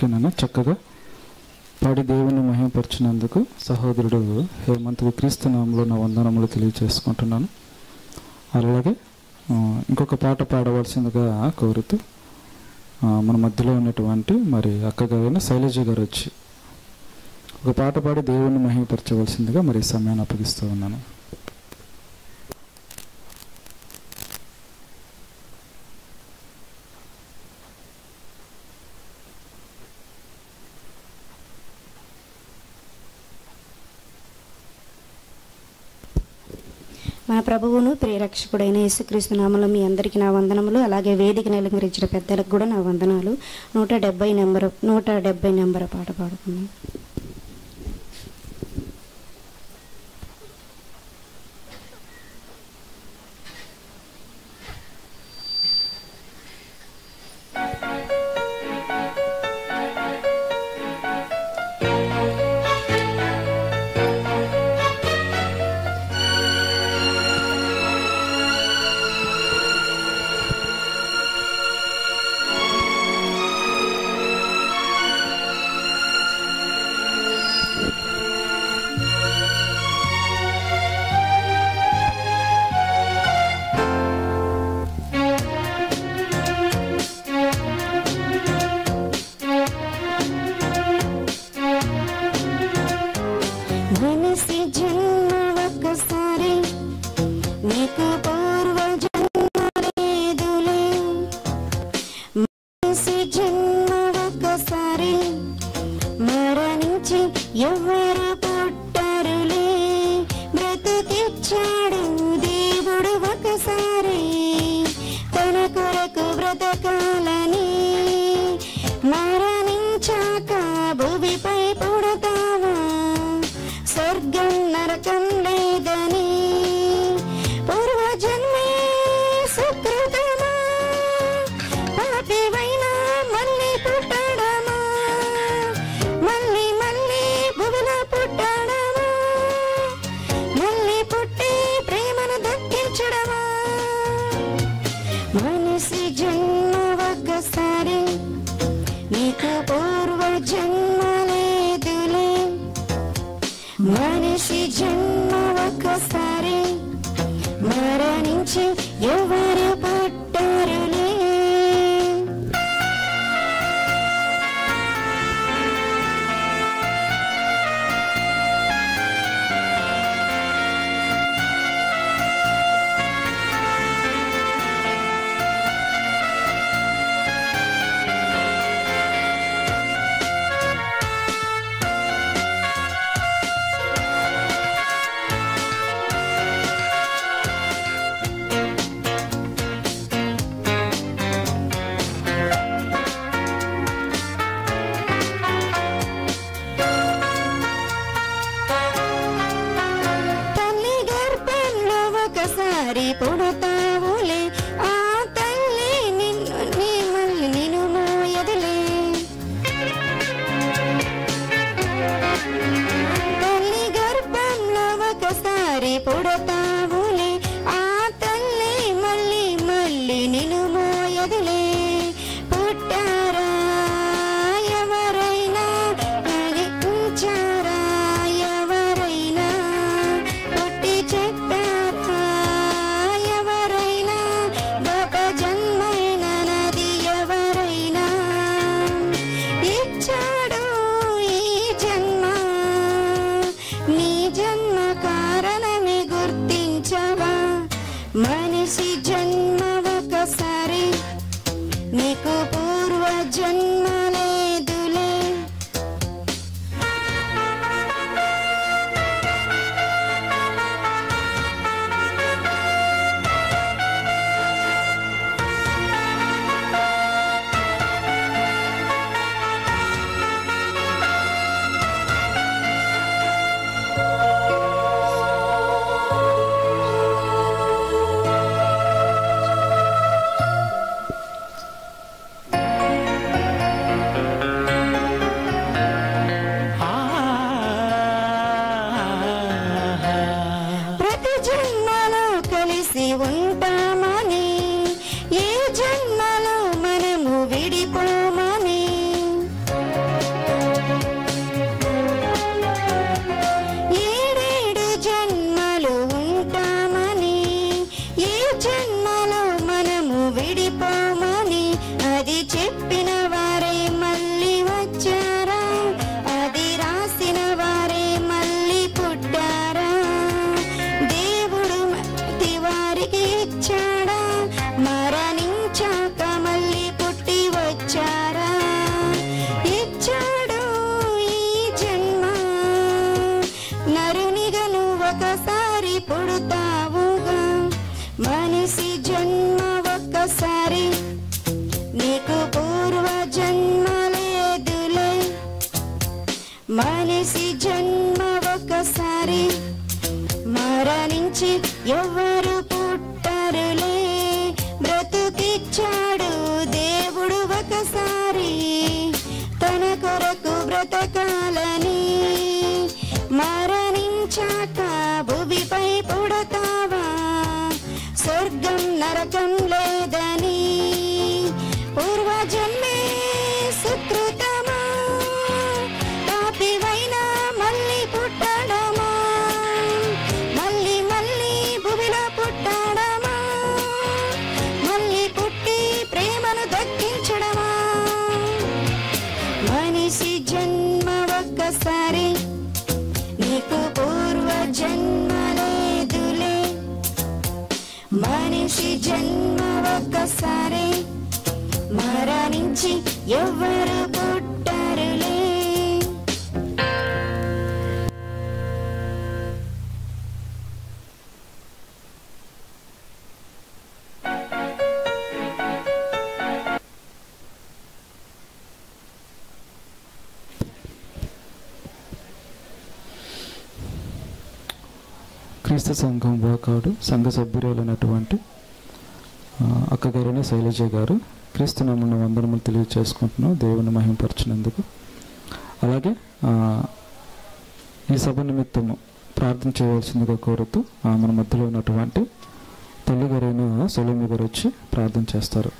ఓకేనా? చక్కగా పాడి దేవుని మహిమపరిచినందుకు సహోదరుడు హేమంత్కు క్రీస్తు నామములో నా వందనములు తెలియజేసుకుంటున్నాను. అలాగే ఇంకొక పాట పాడవలసిందిగా కోరుతూ మన మధ్యలో ఉన్నటువంటి మరి అక్కగారైన శైలజ గారు వచ్చి ఒక పాట పాడి దేవుని మహిమపరచవలసిందిగా మరి సమయాన్ని అప్పగిస్తూ ఉన్నాను. మన ప్రభువును ప్రియరక్షకుడైన యేసుక్రీస్తు నామములో మీ అందరికీ నా వందనములు. అలాగే వేదికను అలంకరించిన పెద్దలకు కూడా నా వందనాలు. 170 నెంబర్ పాట పాడుకున్నాం. పుట్టడమా మళ్ళీ మళ్ళీ భువన పుట్ట మరణించి ఎవ్వరు పుట్టరులే, బ్రతుకిచ్చాడు దేవుడు ఒకసారి తన కొరకు బ్రతకాలని. మరణించాక భూమిపై పుడతావా, స్వర్గం నరకం లేదని. పూర్వజన్మే సుకృతమా, పాపివైనా మళ్ళీ పుట్టడమా, మళ్ళీ మళ్ళీ భూమిలో పుట్టడమా, మళ్ళీ పుట్టి ప్రేమను దక్కించడమా. మనిషి జన్మ ఒక్కసారి, నీకు పూర్వ జన్మ లేదులే. మనిషి జన్మ ఒక్కసారి, మరణించి ఎవ్వరు పుట్టరులే. క్రీస్తు సంఘం వాకాడు సంఘ సభ్యురాలైనటువంటి అక్కగారైన శైలజ గారు క్రీస్తు నామమున వందనములు తెలియజేసుకుంటున్నాం దేవుని మహిమపరచినందుకు. అలాగే ఈ సభ నిమిత్తము ప్రార్థన చేయవలసిందిగా కోరుతూ మన మధ్యలో ఉన్నటువంటి తల్లి గారైన సొలమి గారు వచ్చి ప్రార్థన చేస్తారు.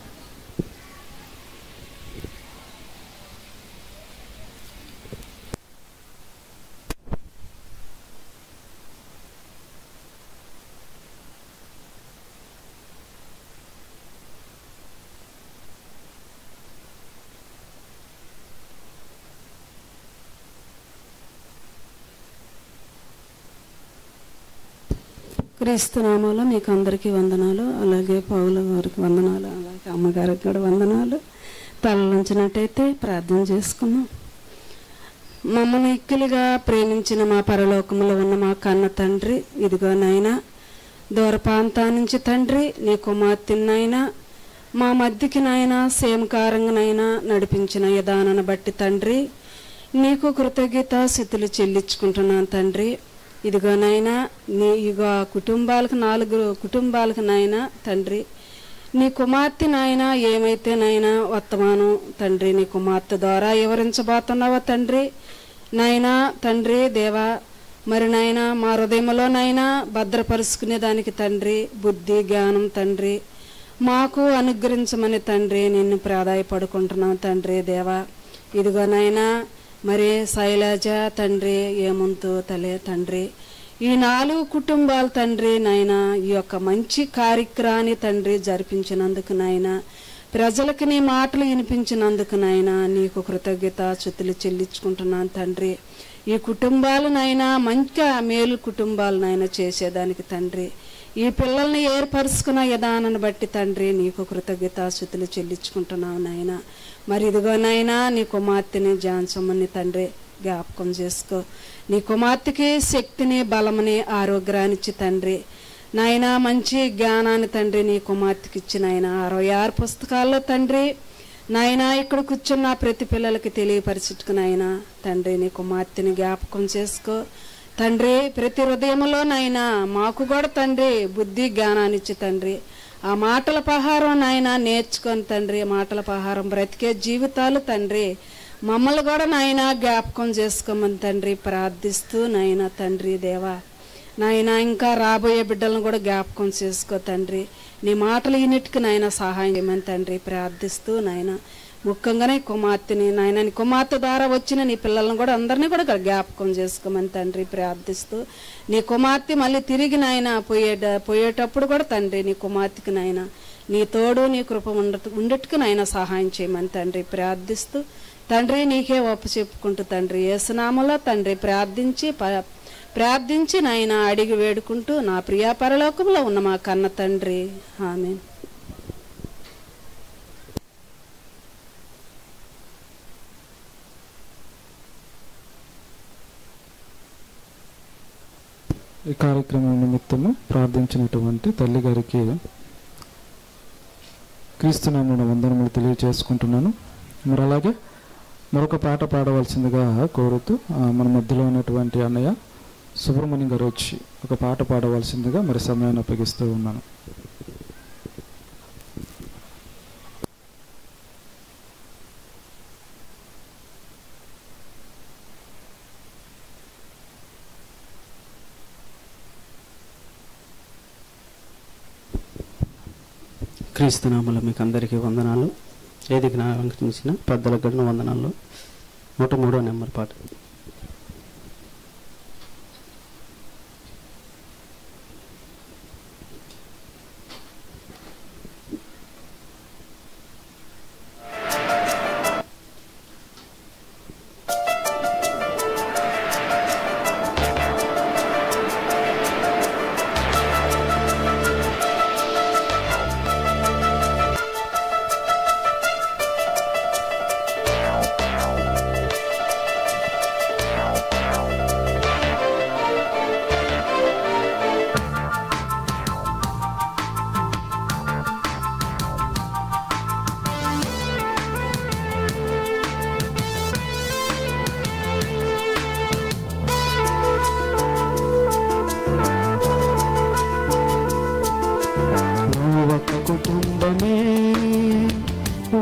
క్రీస్తు నామంలో మీకు అందరికీ వందనాలు. అలాగే పౌలు గారికి వందనాలు, అలాగే అమ్మగారికి కూడా వందనాలు. తలలంచినట్టయితే ప్రార్థన చేసుకున్నాం. మమ్మల్ని ఇక్కిలిగా ప్రేమించిన మా పరలోకములో ఉన్న మా కన్న తండ్రి, ఇదిగో నాయనా దూర ప్రాంతా నుంచి తండ్రి నీ కుమార్తెనైనా మా మధ్యకి నాయనా సేమకారంగానైనా నడిపించిన విధానాన్ని బట్టి తండ్రి నీకు కృతజ్ఞత స్థితులు చెల్లించుకుంటున్నాను తండ్రి. ఇదిగోనైనా నీ ఇగో కుటుంబాలకు 4 కుటుంబాలకు నాయనా తండ్రి నీ కుమార్తె నాయనా ఏమైతే నాయనా వర్తమానం తండ్రి నీ కుమార్తె ద్వారా వివరించబోతున్నావో తండ్రి నాయనా తండ్రి దేవా, మరి నాయనా మా హృదయంలో నాయనా భద్రపరుచుకునే దానికి తండ్రి బుద్ధి జ్ఞానం తండ్రి మాకు అనుగ్రహించమని తండ్రి నిన్ను ప్రాధాయపడుకుంటున్నాం తండ్రి దేవా. ఇదిగోనైనా మరి శైలజ తండ్రి ఏమంతు తలే తండ్రి ఈ 4 కుటుంబాలు తండ్రి నాయనా ఈ యొక్క మంచి కార్యక్రమాన్ని తండ్రి జరిపించినందుకు నాయనా, ప్రజలకు నీ మాటలు వినిపించినందుకు నాయనా నీకు కృతజ్ఞత స్తుతులు చెల్లించుకుంటున్నాను తండ్రి. ఈ కుటుంబాలు నాయనా మంచి మేలు కుటుంబాలు నాయనా చేసేదానికి తండ్రి ఈ పిల్లల్ని ఏర్పరుచుకున్న విధానాన్ని బట్టి తండ్రి నీకు కృతజ్ఞత స్తుతులు చెల్లించుకుంటున్నావు నాయనా. మరి ఇదిగోనైనా నీ కుమార్తెని జాన్సమ్మని తండ్రి జ్ఞాపకం చేసుకో. నీ కుమార్తెకి శక్తిని బలముని ఆరోగ్యాన్నిచ్చి తండ్రి నాయనా మంచి జ్ఞానాన్ని తండ్రి నీ కుమార్తెకి ఇచ్చిన ఆయన 66 పుస్తకాల్లో తండ్రి నాయనా ఇక్కడ కూర్చున్న ప్రతి పిల్లలకి తెలియపరచుకునైనా తండ్రి నీ కుమార్తెని జ్ఞాపకం చేసుకో తండ్రి. ప్రతి హృదయంలో నాయనా మాకు కూడా తండ్రి బుద్ధి జ్ఞానాన్ని ఇచ్చి తండ్రి ఆ మాటల పహారం నాయన నేర్చుకొని తండ్రి మాటల పహారం బ్రతికే జీవితాలు తండ్రి మమ్మల్ని కూడా నాయన జ్ఞాపకం చేసుకోమని తండ్రి ప్రార్థిస్తూ నాయన తండ్రి దేవా నాయన ఇంకా రాబోయే బిడ్డలను కూడా జ్ఞాపకం చేసుకో తండ్రి. నీ మాటలు ఇన్నిటికి నాయన సహాయం చేయమని తండ్రి ప్రార్థిస్తూ నాయన ముఖ్యంగానే కుమార్తెని నాయన నీ కుమార్తె ద్వారా వచ్చిన నీ పిల్లలను కూడా అందరినీ కూడా జ్ఞాపకం చేసుకోమని తండ్రి ప్రార్థిస్తూ నీ కుమార్తె మళ్ళీ తిరిగి నాయన పోయేటప్పుడు కూడా తండ్రి నీ కుమార్తెకి నాయన నీ తోడు నీ కృప ఉండట్టుకు నాయన సహాయం చేయమని తండ్రి ప్రార్థిస్తూ తండ్రి నీకే ఒప్పు చెప్పుకుంటూ తండ్రి యేసునామములో తండ్రి ప్రార్థించి నాయన అడిగి వేడుకుంటూ నా ప్రియ పరలోకంలో ఉన్న మా కన్న తండ్రి ఆమేన్. ఈ కార్యక్రమం నిమిత్తము ప్రార్థించినటువంటి తల్లి గారికి క్రీస్తునామమున వందనములు తెలియజేసుకుంటున్నాను. మరి అలాగే మరొక పాట పాడవలసిందిగా కోరుతూ మన మధ్యలో ఉన్నటువంటి అన్నయ్య సుబ్రహ్మణ్యం గారు వచ్చి ఒక పాట పాడవలసిందిగా మరి సమయాన్ని అప్పగిస్తూ ఉన్నాను. క్రీస్తునామలో మీకు అందరికీ వందనాలు. ఏదికి అలంకరించిన పెద్దల గడిన వందనాలు. 103వ నెంబర్ పాట. కుటుంబమే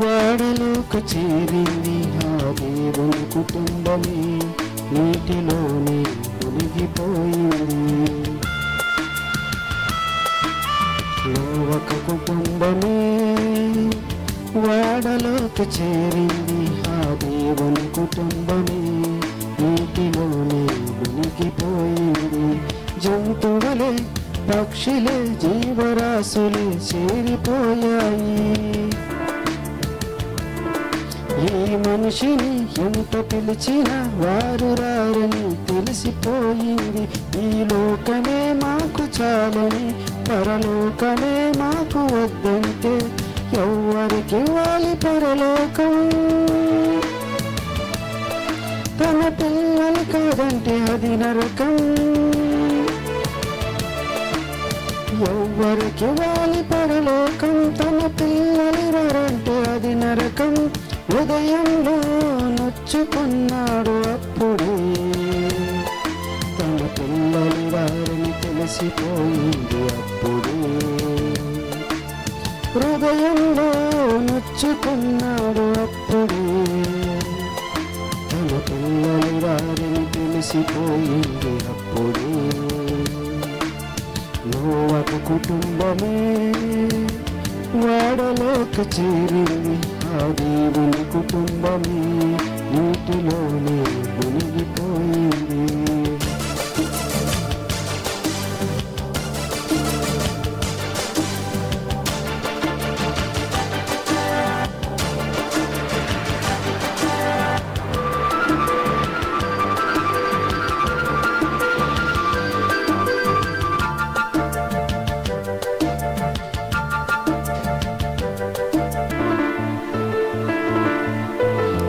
వాడలోకి చేరింది, ఆ దేవుని కుటుంబమే నీటిలోనే మునిగిపోయింది. ఒక కుటుంబమే వాడలోకి చేరింది, ఆ దేవుని కుటుంబమే నీటిలోనే మునిగిపోయింది. జంతువులే పక్షులే జీవరాశులే చేరిపోయాయి. ఈ మనిషిని ఎంత పిలిచినా వారు రారని తెలిసిపోయింది. ఈ లోకమే మాకు చాలని, పరలోకమే మాకు వద్దంటే ఎవ్వరికి ఇవ్వాలి పరలోకం? తన పిల్లలు కాదంటే అది నరకం. ఎవ్వరికి ఇవ్వాలి పరలోకం? తన పిల్లలు రారంటే అది నరకం. ఉదయంలో నొచ్చుకున్నాడు అప్పుడే, తన పిల్లలు రారని తెలిసిపోయింది అప్పుడే. హృదయంలో నొచ్చుకున్నాడు అప్పుడే, తన పిల్లలు రారని తెలిసిపోయింది అప్పుడే. నోవకు కుటుంబమే వాడలోకి చేరింది, ఆ దేవుని కుటుంబమే నీటిలోనే మునిగిపోయింది.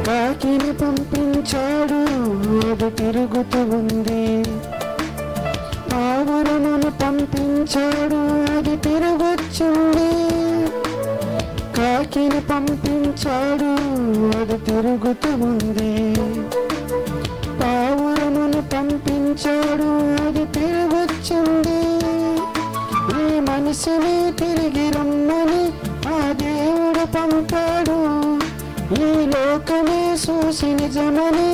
కాకిని పంపించాడు, అది తిరుగుతూ ఉంది. పావురమును పంపించాడు, అది తిరగొచ్చింది. కాకిని పంపించాడు, అది తిరుగుతూ ఉంది. పావురమును పంపించాడు, అది తిరగొచ్చింది. ఈ మనిషిని తిరిగి రమ్మని ఆ దేవుడు పంపాడు. ఈ లోకమే చూసి నిజమని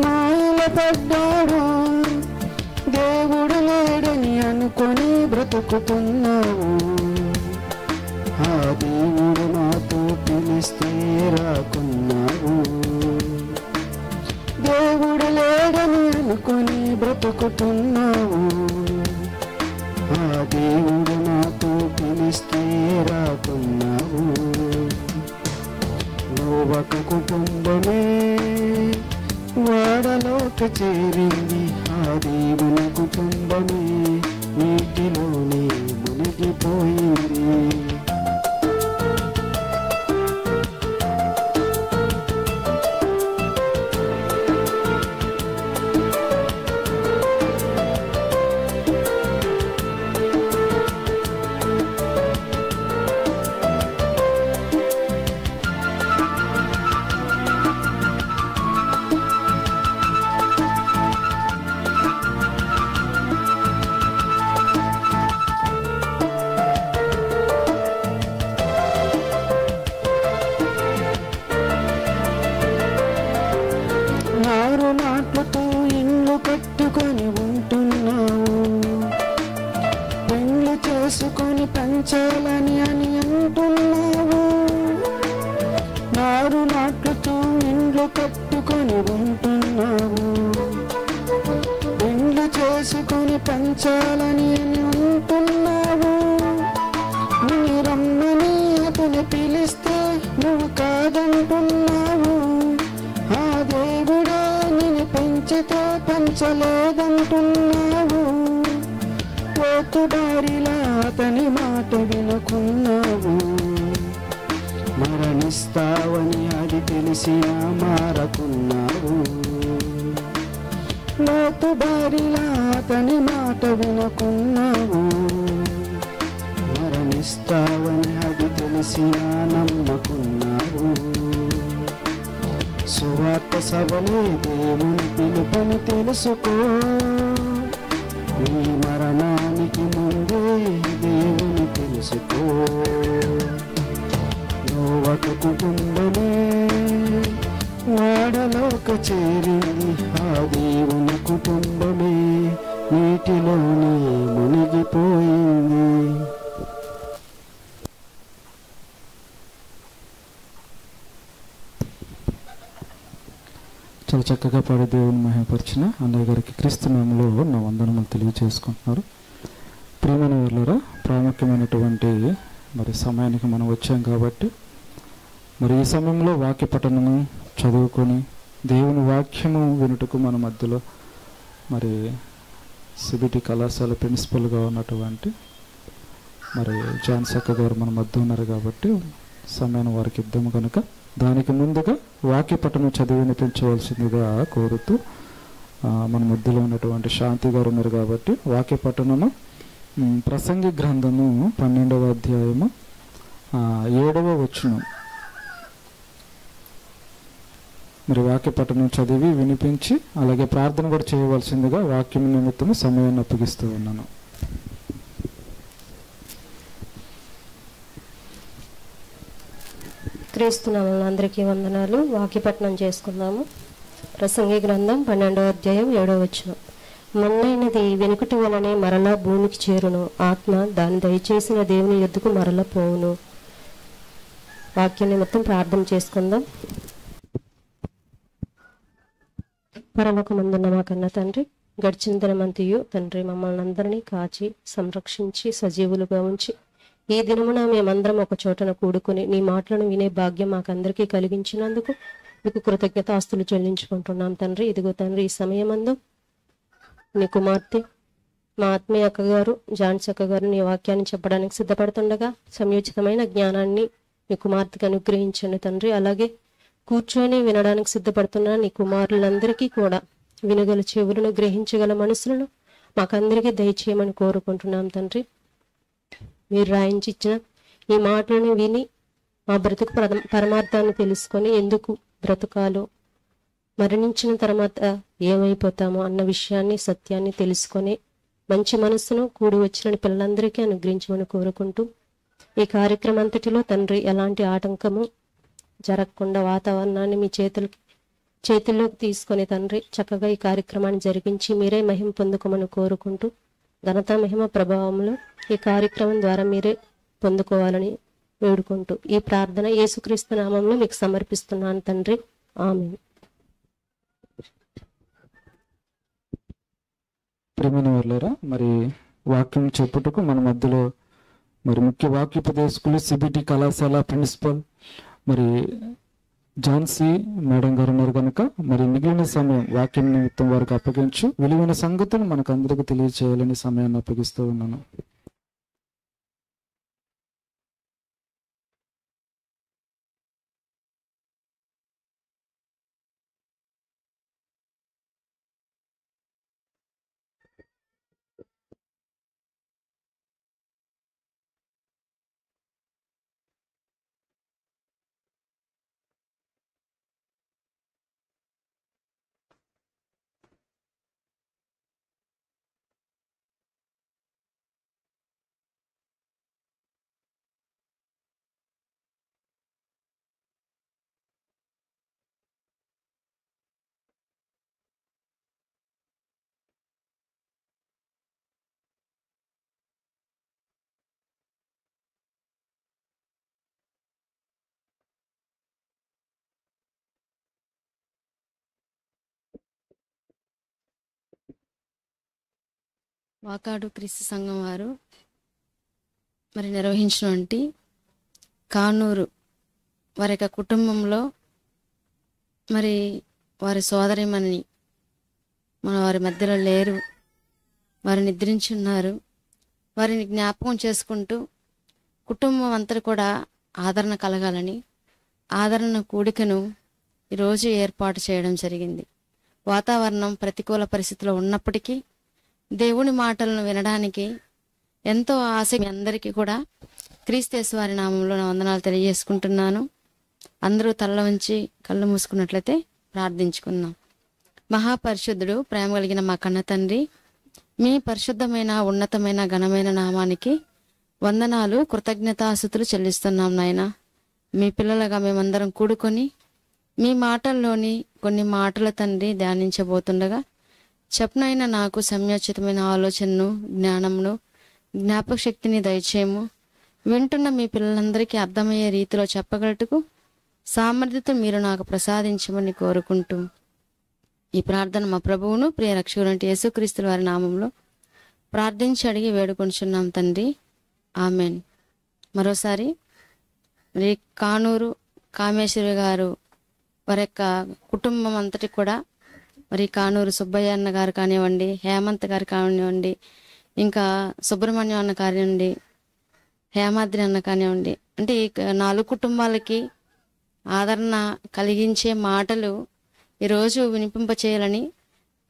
మాయల పడ్డాడు. దేవుడు లేడని అనుకొని బ్రతుకుతున్నావు. ఆ దేవుడు నాతో పిలిస్తే రాకున్నావు. దేవుడు లేడని అనుకొని బ్రతుకుతున్నావు. ఆ దేవుడు నాతో పిలిస్తే రాకున్నావు. ఒక కుటుంబమే వాడలోకి చేరింది, ఆ దేవుని కుటుంబమే నీటిలోనే మునిగిపోయింది. కట్టుకొని ఉంటున్నావు. పెళ్లి చేసుకొని పెంచాలని అని అంటున్నావు. నారు నాట్లతో ఇండ్లు కట్టుకొని ఉంటున్నావు. పెళ్లి చేసుకొని పెంచాలని అని అంటున్నావు. రమ్మని అతను పిలిస్తే నువ్వు కాదంటున్నావు. ఆ దేవుడే నిన్ను పెంచితే పెంచలేదంటున్నావు. పోతుదారిలా అతని మాట వినుకున్నావు. మరణిస్తావని అది తెలిసినా మారకున్నావు. లోతుదారిలా అతని మాట వినుకున్నావు. మరణిస్తావని అది తెలిసినా నమ్మకున్నావు. సువార్త సభలే దేవుని పిలుపని తెలుసుకో. నీ మరణానికి ముందే దేవుని తెలుసుకో. ఒక కుటుంబమే వాడలోక చేరింది. ఆ దేవుని కుటుంబమే నీటిలోనే మునిగిపోయింది. చాలా చక్కగా పాడి దేవుని మహిమపరిచిన అన్నయ్య గారికి క్రీస్తు నామములో నా వందనములు తెలియజేసుకుంటున్నారు. ప్రియమైన వాళ్ళరా, ప్రాముఖ్యమైనటువంటి మరి సమయానికి మనం వచ్చాం కాబట్టి మరి ఈ సమయంలో వాక్య పఠనము చదువుకొని దేవుని వాక్యము వినుటకు మన మధ్యలో మరి సిబిటి కళాశాల ప్రిన్సిపల్గా ఉన్నటువంటి మరి జాన్సక్క గారు మన మధ్య ఉన్నారు కాబట్టి సమయాన్ని వారికి ఇద్దాము కనుక దానికి ముందుగా వాక్య పఠనం చదివి వినిపించవలసిందిగా కోరుతూ మన మధ్యలో ఉన్నటువంటి శాంతి గారు ఉన్నారు కాబట్టి వాక్య పఠనము ప్రసంగి గ్రంథము 12వ అధ్యాయము 7వ వచనం మరి వాక్య పఠనం చదివి వినిపించి అలాగే ప్రార్థన కూడా చేయవలసిందిగా వాక్యం నిమిత్తము సమయాన్ని అప్పగిస్తూ ఉన్నాను. క్రీస్తునామమున అందరికీ వందనాలు. వాక్యపట్నం చేసుకుందాము. ప్రసంగి గ్రంథం 12వ అధ్యాయం 7వ వచనం. మన్నైనది వెనుకటి వలనే మరలా భూమికి చేరును, ఆత్మ దాన్ని దయచేసిన దేవుని యొద్దకు మరల పోవును. వాక్యం నిమిత్తం ప్రార్థన చేసుకుందాం. పరలోకమందున్న మా కన్న తండ్రి, గడిచిన దినమంతయు తండ్రి మమ్మల్ని అందరినీ కాచి సంరక్షించి సజీవులుగా ఉంచి ఈ దినమున మేమందరం ఒక చోటన కూడుకుని నీ మాటలను వినే భాగ్యం మాకందరికీ కలిగించినందుకు మీకు కృతజ్ఞతాస్తులు చెల్లించుకుంటున్నాం తండ్రి. ఇదిగో తండ్రి, ఈ సమయమందు నీ కుమార్తె మా ఆత్మీయ అక్కగారు జాన్స్ అక్కగారు నీ వాక్యాన్ని చెప్పడానికి సిద్ధపడుతుండగా సంయోచితమైన జ్ఞానాన్ని నీ కుమార్తెకి అనుగ్రహించండి తండ్రి. అలాగే కూర్చొని వినడానికి సిద్ధపడుతున్న నీ కుమారులందరికీ కూడా వినగల చెవులను గ్రహించగల మనసులను మాకందరికీ దయచేయమని కోరుకుంటున్నాం తండ్రి. మీరు రాయించిన ఈ మాటలను విని మా బ్రతుకు పరమార్థాన్ని తెలుసుకొని ఎందుకు బ్రతుకాలో, మరణించిన తర్వాత ఏమైపోతామో అన్న విషయాన్ని సత్యాన్ని తెలుసుకొని మంచి మనస్సును కూడి వచ్చిన పిల్లలందరికీ అనుగ్రహించమని కోరుకుంటూ ఈ కార్యక్రమం అంతటిలో తండ్రి ఎలాంటి ఆటంకము జరగకుండా వాతావరణాన్ని మీ చేతుల్లోకి తీసుకొని తండ్రి చక్కగా ఈ కార్యక్రమాన్ని జరిగించి మీరే మహిమ పొందుకోమని కోరుకుంటూ ఘనత మహిమ ప్రభావంలో ఈ కార్యక్రమం ద్వారా మీరే పొందుకోవాలని వేడుకుంటూ ఈ ప్రార్థన యేసుక్రీస్తు నామంలో మీకు సమర్పిస్తున్నాను తండ్రి. ఆమేన్. ప్రియమైన వాళ్ళారా, మరి వాక్యం చెప్పుటకు మన మధ్యలో మరి ముఖ్య వాక్యోపదేశకులు సిబిటి కళాశాల ప్రిన్సిపల్ మరి ఝాన్సీ మేడం గారు ఉన్నారు కనుక మరి మిగిలిన సమయం వాక్యం నిమిత్తం వారికి అప్పగించు విలువైన సంగతులు మనకు అందరికీ తెలియజేయాలని సమయాన్ని అప్పగిస్తూ ఉన్నాను. వాకాడు క్రీస్తు సంఘం వారు మరి నిర్వహించినటువంటి కానూరు వారి యొక్క కుటుంబంలో మరి వారి సోదరిమణి మన వారి మధ్యలో లేరు, వారు నిద్రించి ఉన్నారు. వారిని జ్ఞాపకం చేసుకుంటూ కుటుంబం అంతా కూడా ఆదరణ కలగాలని ఆదరణ కూడికను ఈరోజు ఏర్పాటు చేయడం జరిగింది. వాతావరణం ప్రతికూల పరిస్థితిలో ఉన్నప్పటికీ దేవుని మాటలను వినడానికి ఎంతో ఆశ. మీ అందరికీ కూడా క్రీస్తు వారి నామంలో నా వందనాలు తెలియజేసుకుంటున్నాను. అందరూ తల్ల వంచి కళ్ళు మూసుకున్నట్లయితే ప్రార్థించుకుందాం. మహాపరిశుద్ధుడు, ప్రేమ కలిగిన మా కన్న తండ్రి, మీ పరిశుద్ధమైన ఉన్నతమైన ఘనమైన నామానికి వందనాలు, కృతజ్ఞతాస్తుతులు చెల్లిస్తున్నాం నాయన. మీ పిల్లలుగా మేమందరం కూడుకొని మీ మాటల్లోని కొన్ని మాటల తండ్రి ధ్యానించబోతుండగా చెప్పనైనా నాకు సమయోచితమైన ఆలోచనను, జ్ఞానమును, జ్ఞాపక శక్తిని దయచేయము. వింటున్న మీ పిల్లలందరికీ అర్థమయ్యే రీతిలో చెప్పగలటకు సామర్థ్యత మీరు నాకు ప్రసాదించమని కోరుకుంటూ ఈ ప్రార్థన మా ప్రభువును ప్రియ రక్షకుడు యేసుక్రీస్తు వారి నామంలో ప్రార్థించి అడిగి వేడుకొంచున్నాం తండ్రి, ఆమెన్. మరోసారి మరి కానూరు కామేశ్వరి గారు వారి యొక్క కుటుంబం అంతటి కూడా మరి కానూరు సుబ్బయ్య అన్న గారు కానివ్వండి, హేమంత్ గారు కానివ్వండి, ఇంకా సుబ్రహ్మణ్యం అన్న కానివ్వండి, హేమాద్రి అన్న కానివ్వండి, అంటే ఈ 4 కుటుంబాలకి ఆదరణ కలిగించే మాటలు ఈరోజు వినిపింపచేయాలని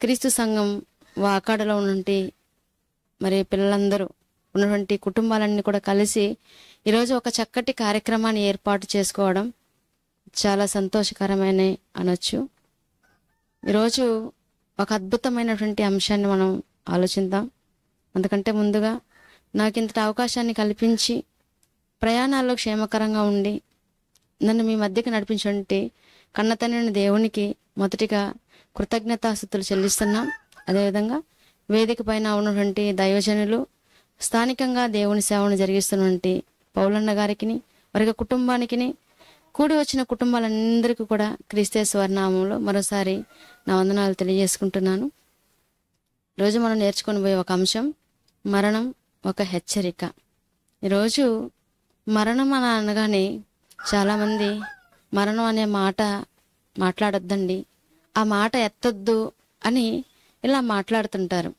క్రీస్తు సంఘం వాకాడలో ఉన్నటువంటి మరి పిల్లలందరూ ఉన్నటువంటి కుటుంబాలన్నీ కూడా కలిసి ఈరోజు ఒక చక్కటి కార్యక్రమాన్ని ఏర్పాటు చేసుకోవడం చాలా సంతోషకరమైన అనొచ్చు. ఈరోజు ఒక అద్భుతమైనటువంటి అంశాన్ని మనం ఆలోచిద్దాం. అందుకంటే ముందుగా నాకు ఇంతటి అవకాశాన్ని కల్పించి ప్రయాణాల్లో క్షేమకరంగా ఉండి నన్ను మీ మధ్యకి నడిపించినటువంటి కన్నతండ్రి దేవునికి మొదటిగా కృతజ్ఞతాస్తుతులు చెల్లిస్తున్నాం. అదేవిధంగా వేదిక పైన ఉన్నటువంటి దైవజనులు, స్థానికంగా దేవుని సేవను జరిగిస్తున్నటువంటి పౌలన్న గారికి, వారి కుటుంబానికి, కూడి వచ్చిన కుటుంబాలందరికీ కూడా క్రీస్తు వారి నామంలో మరోసారి నా వందనాలు తెలియజేసుకుంటున్నాను. ఈరోజు మనం నేర్చుకొని పోయే ఒక అంశం మరణం ఒక హెచ్చరిక. ఈరోజు మరణం అని అనగానే చాలామంది మరణం అనే మాట మాట్లాడొద్దండి, ఆ మాట ఎత్తొద్దు అని ఇలా మాట్లాడుతుంటారు.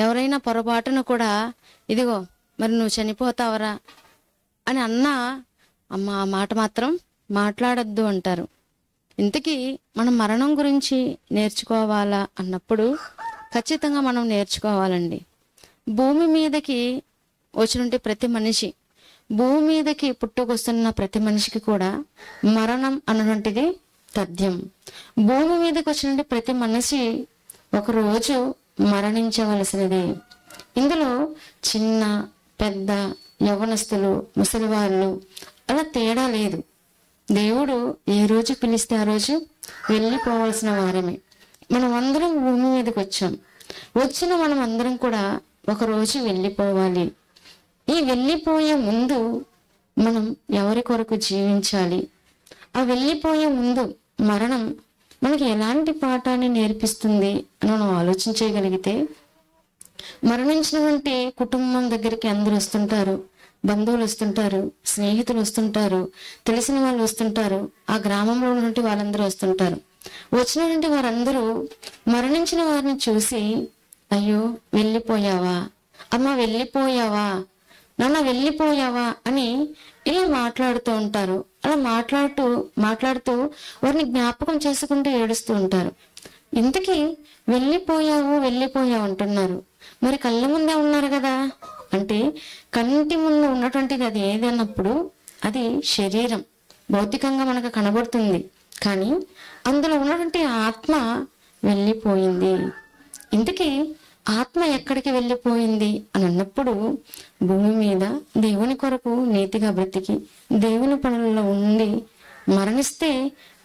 ఎవరైనా పొరపాటును కూడా ఇదిగో మరి నువ్వు చనిపోతావరా అని అన్నా అమ్మ ఆ మాట మాత్రం మాట్లాడొద్దు అంటారు. ఇంతకీ మనం మరణం గురించి నేర్చుకోవాలా అన్నప్పుడు ఖచ్చితంగా మనం నేర్చుకోవాలండి. భూమి మీదకి వచ్చినటువంటి ప్రతి మనిషి, భూమి మీదకి పుట్టుకొస్తున్న ప్రతి మనిషికి కూడా మరణం అన్నటువంటిది తథ్యం. భూమి మీదకి వచ్చినటువంటి ప్రతి మనిషి ఒకరోజు మరణించవలసినది. ఇందులో చిన్న పెద్ద, యవ్వనస్తులు, ముసలివాళ్ళు అలా తేడా లేదు. దేవుడు ఏ రోజు పిలిస్తే ఆ రోజు వెళ్ళిపోవలసిన వారమే. మనం అందరం భూమి మీదకి వచ్చాం. వచ్చిన మనం అందరం కూడా ఒకరోజు వెళ్ళిపోవాలి. ఈ వెళ్ళిపోయే ముందు మనం ఎవరి కొరకు జీవించాలి? ఆ వెళ్ళిపోయే ముందు మరణం మనకి ఎలాంటి పాఠాన్ని నేర్పిస్తుంది అని మనం ఆలోచించగలిగితే, మరణించినటువంటి కుటుంబం దగ్గరికి అందరూ వస్తుంటారు, బంధువులు వస్తుంటారు, స్నేహితులు వస్తుంటారు, తెలిసిన వాళ్ళు వస్తుంటారు, ఆ గ్రామంలో ఉన్నటువంటి వాళ్ళందరూ వస్తుంటారు. వచ్చినటువంటి వారందరూ మరణించిన వారిని చూసి అయ్యో వెళ్ళిపోయావా, అమ్మ వెళ్ళిపోయావా, నాన్న వెళ్ళిపోయావా అని ఇలా మాట్లాడుతూ ఉంటారు. అలా మాట్లాడుతూ వారిని జ్ఞాపకం చేసుకుంటూ ఏడుస్తూ ఉంటారు. ఇంతకీ వెళ్ళిపోయావు అంటున్నారు, మరి కళ్ళ ముందే ఉన్నారు కదా అంటే కంటి ముందు ఉన్నటువంటిది అది ఏది అన్నప్పుడు అది శరీరం, భౌతికంగా మనకు కనబడుతుంది. కానీ అందులో ఉన్నటువంటి ఆత్మ వెళ్ళిపోయింది. ఇంతకీ ఆత్మ ఎక్కడికి వెళ్ళిపోయింది అని అన్నప్పుడు భూమి మీద దేవుని కొరకు నీతిగా బ్రతికి దేవుని పనులలో ఉండి మరణిస్తే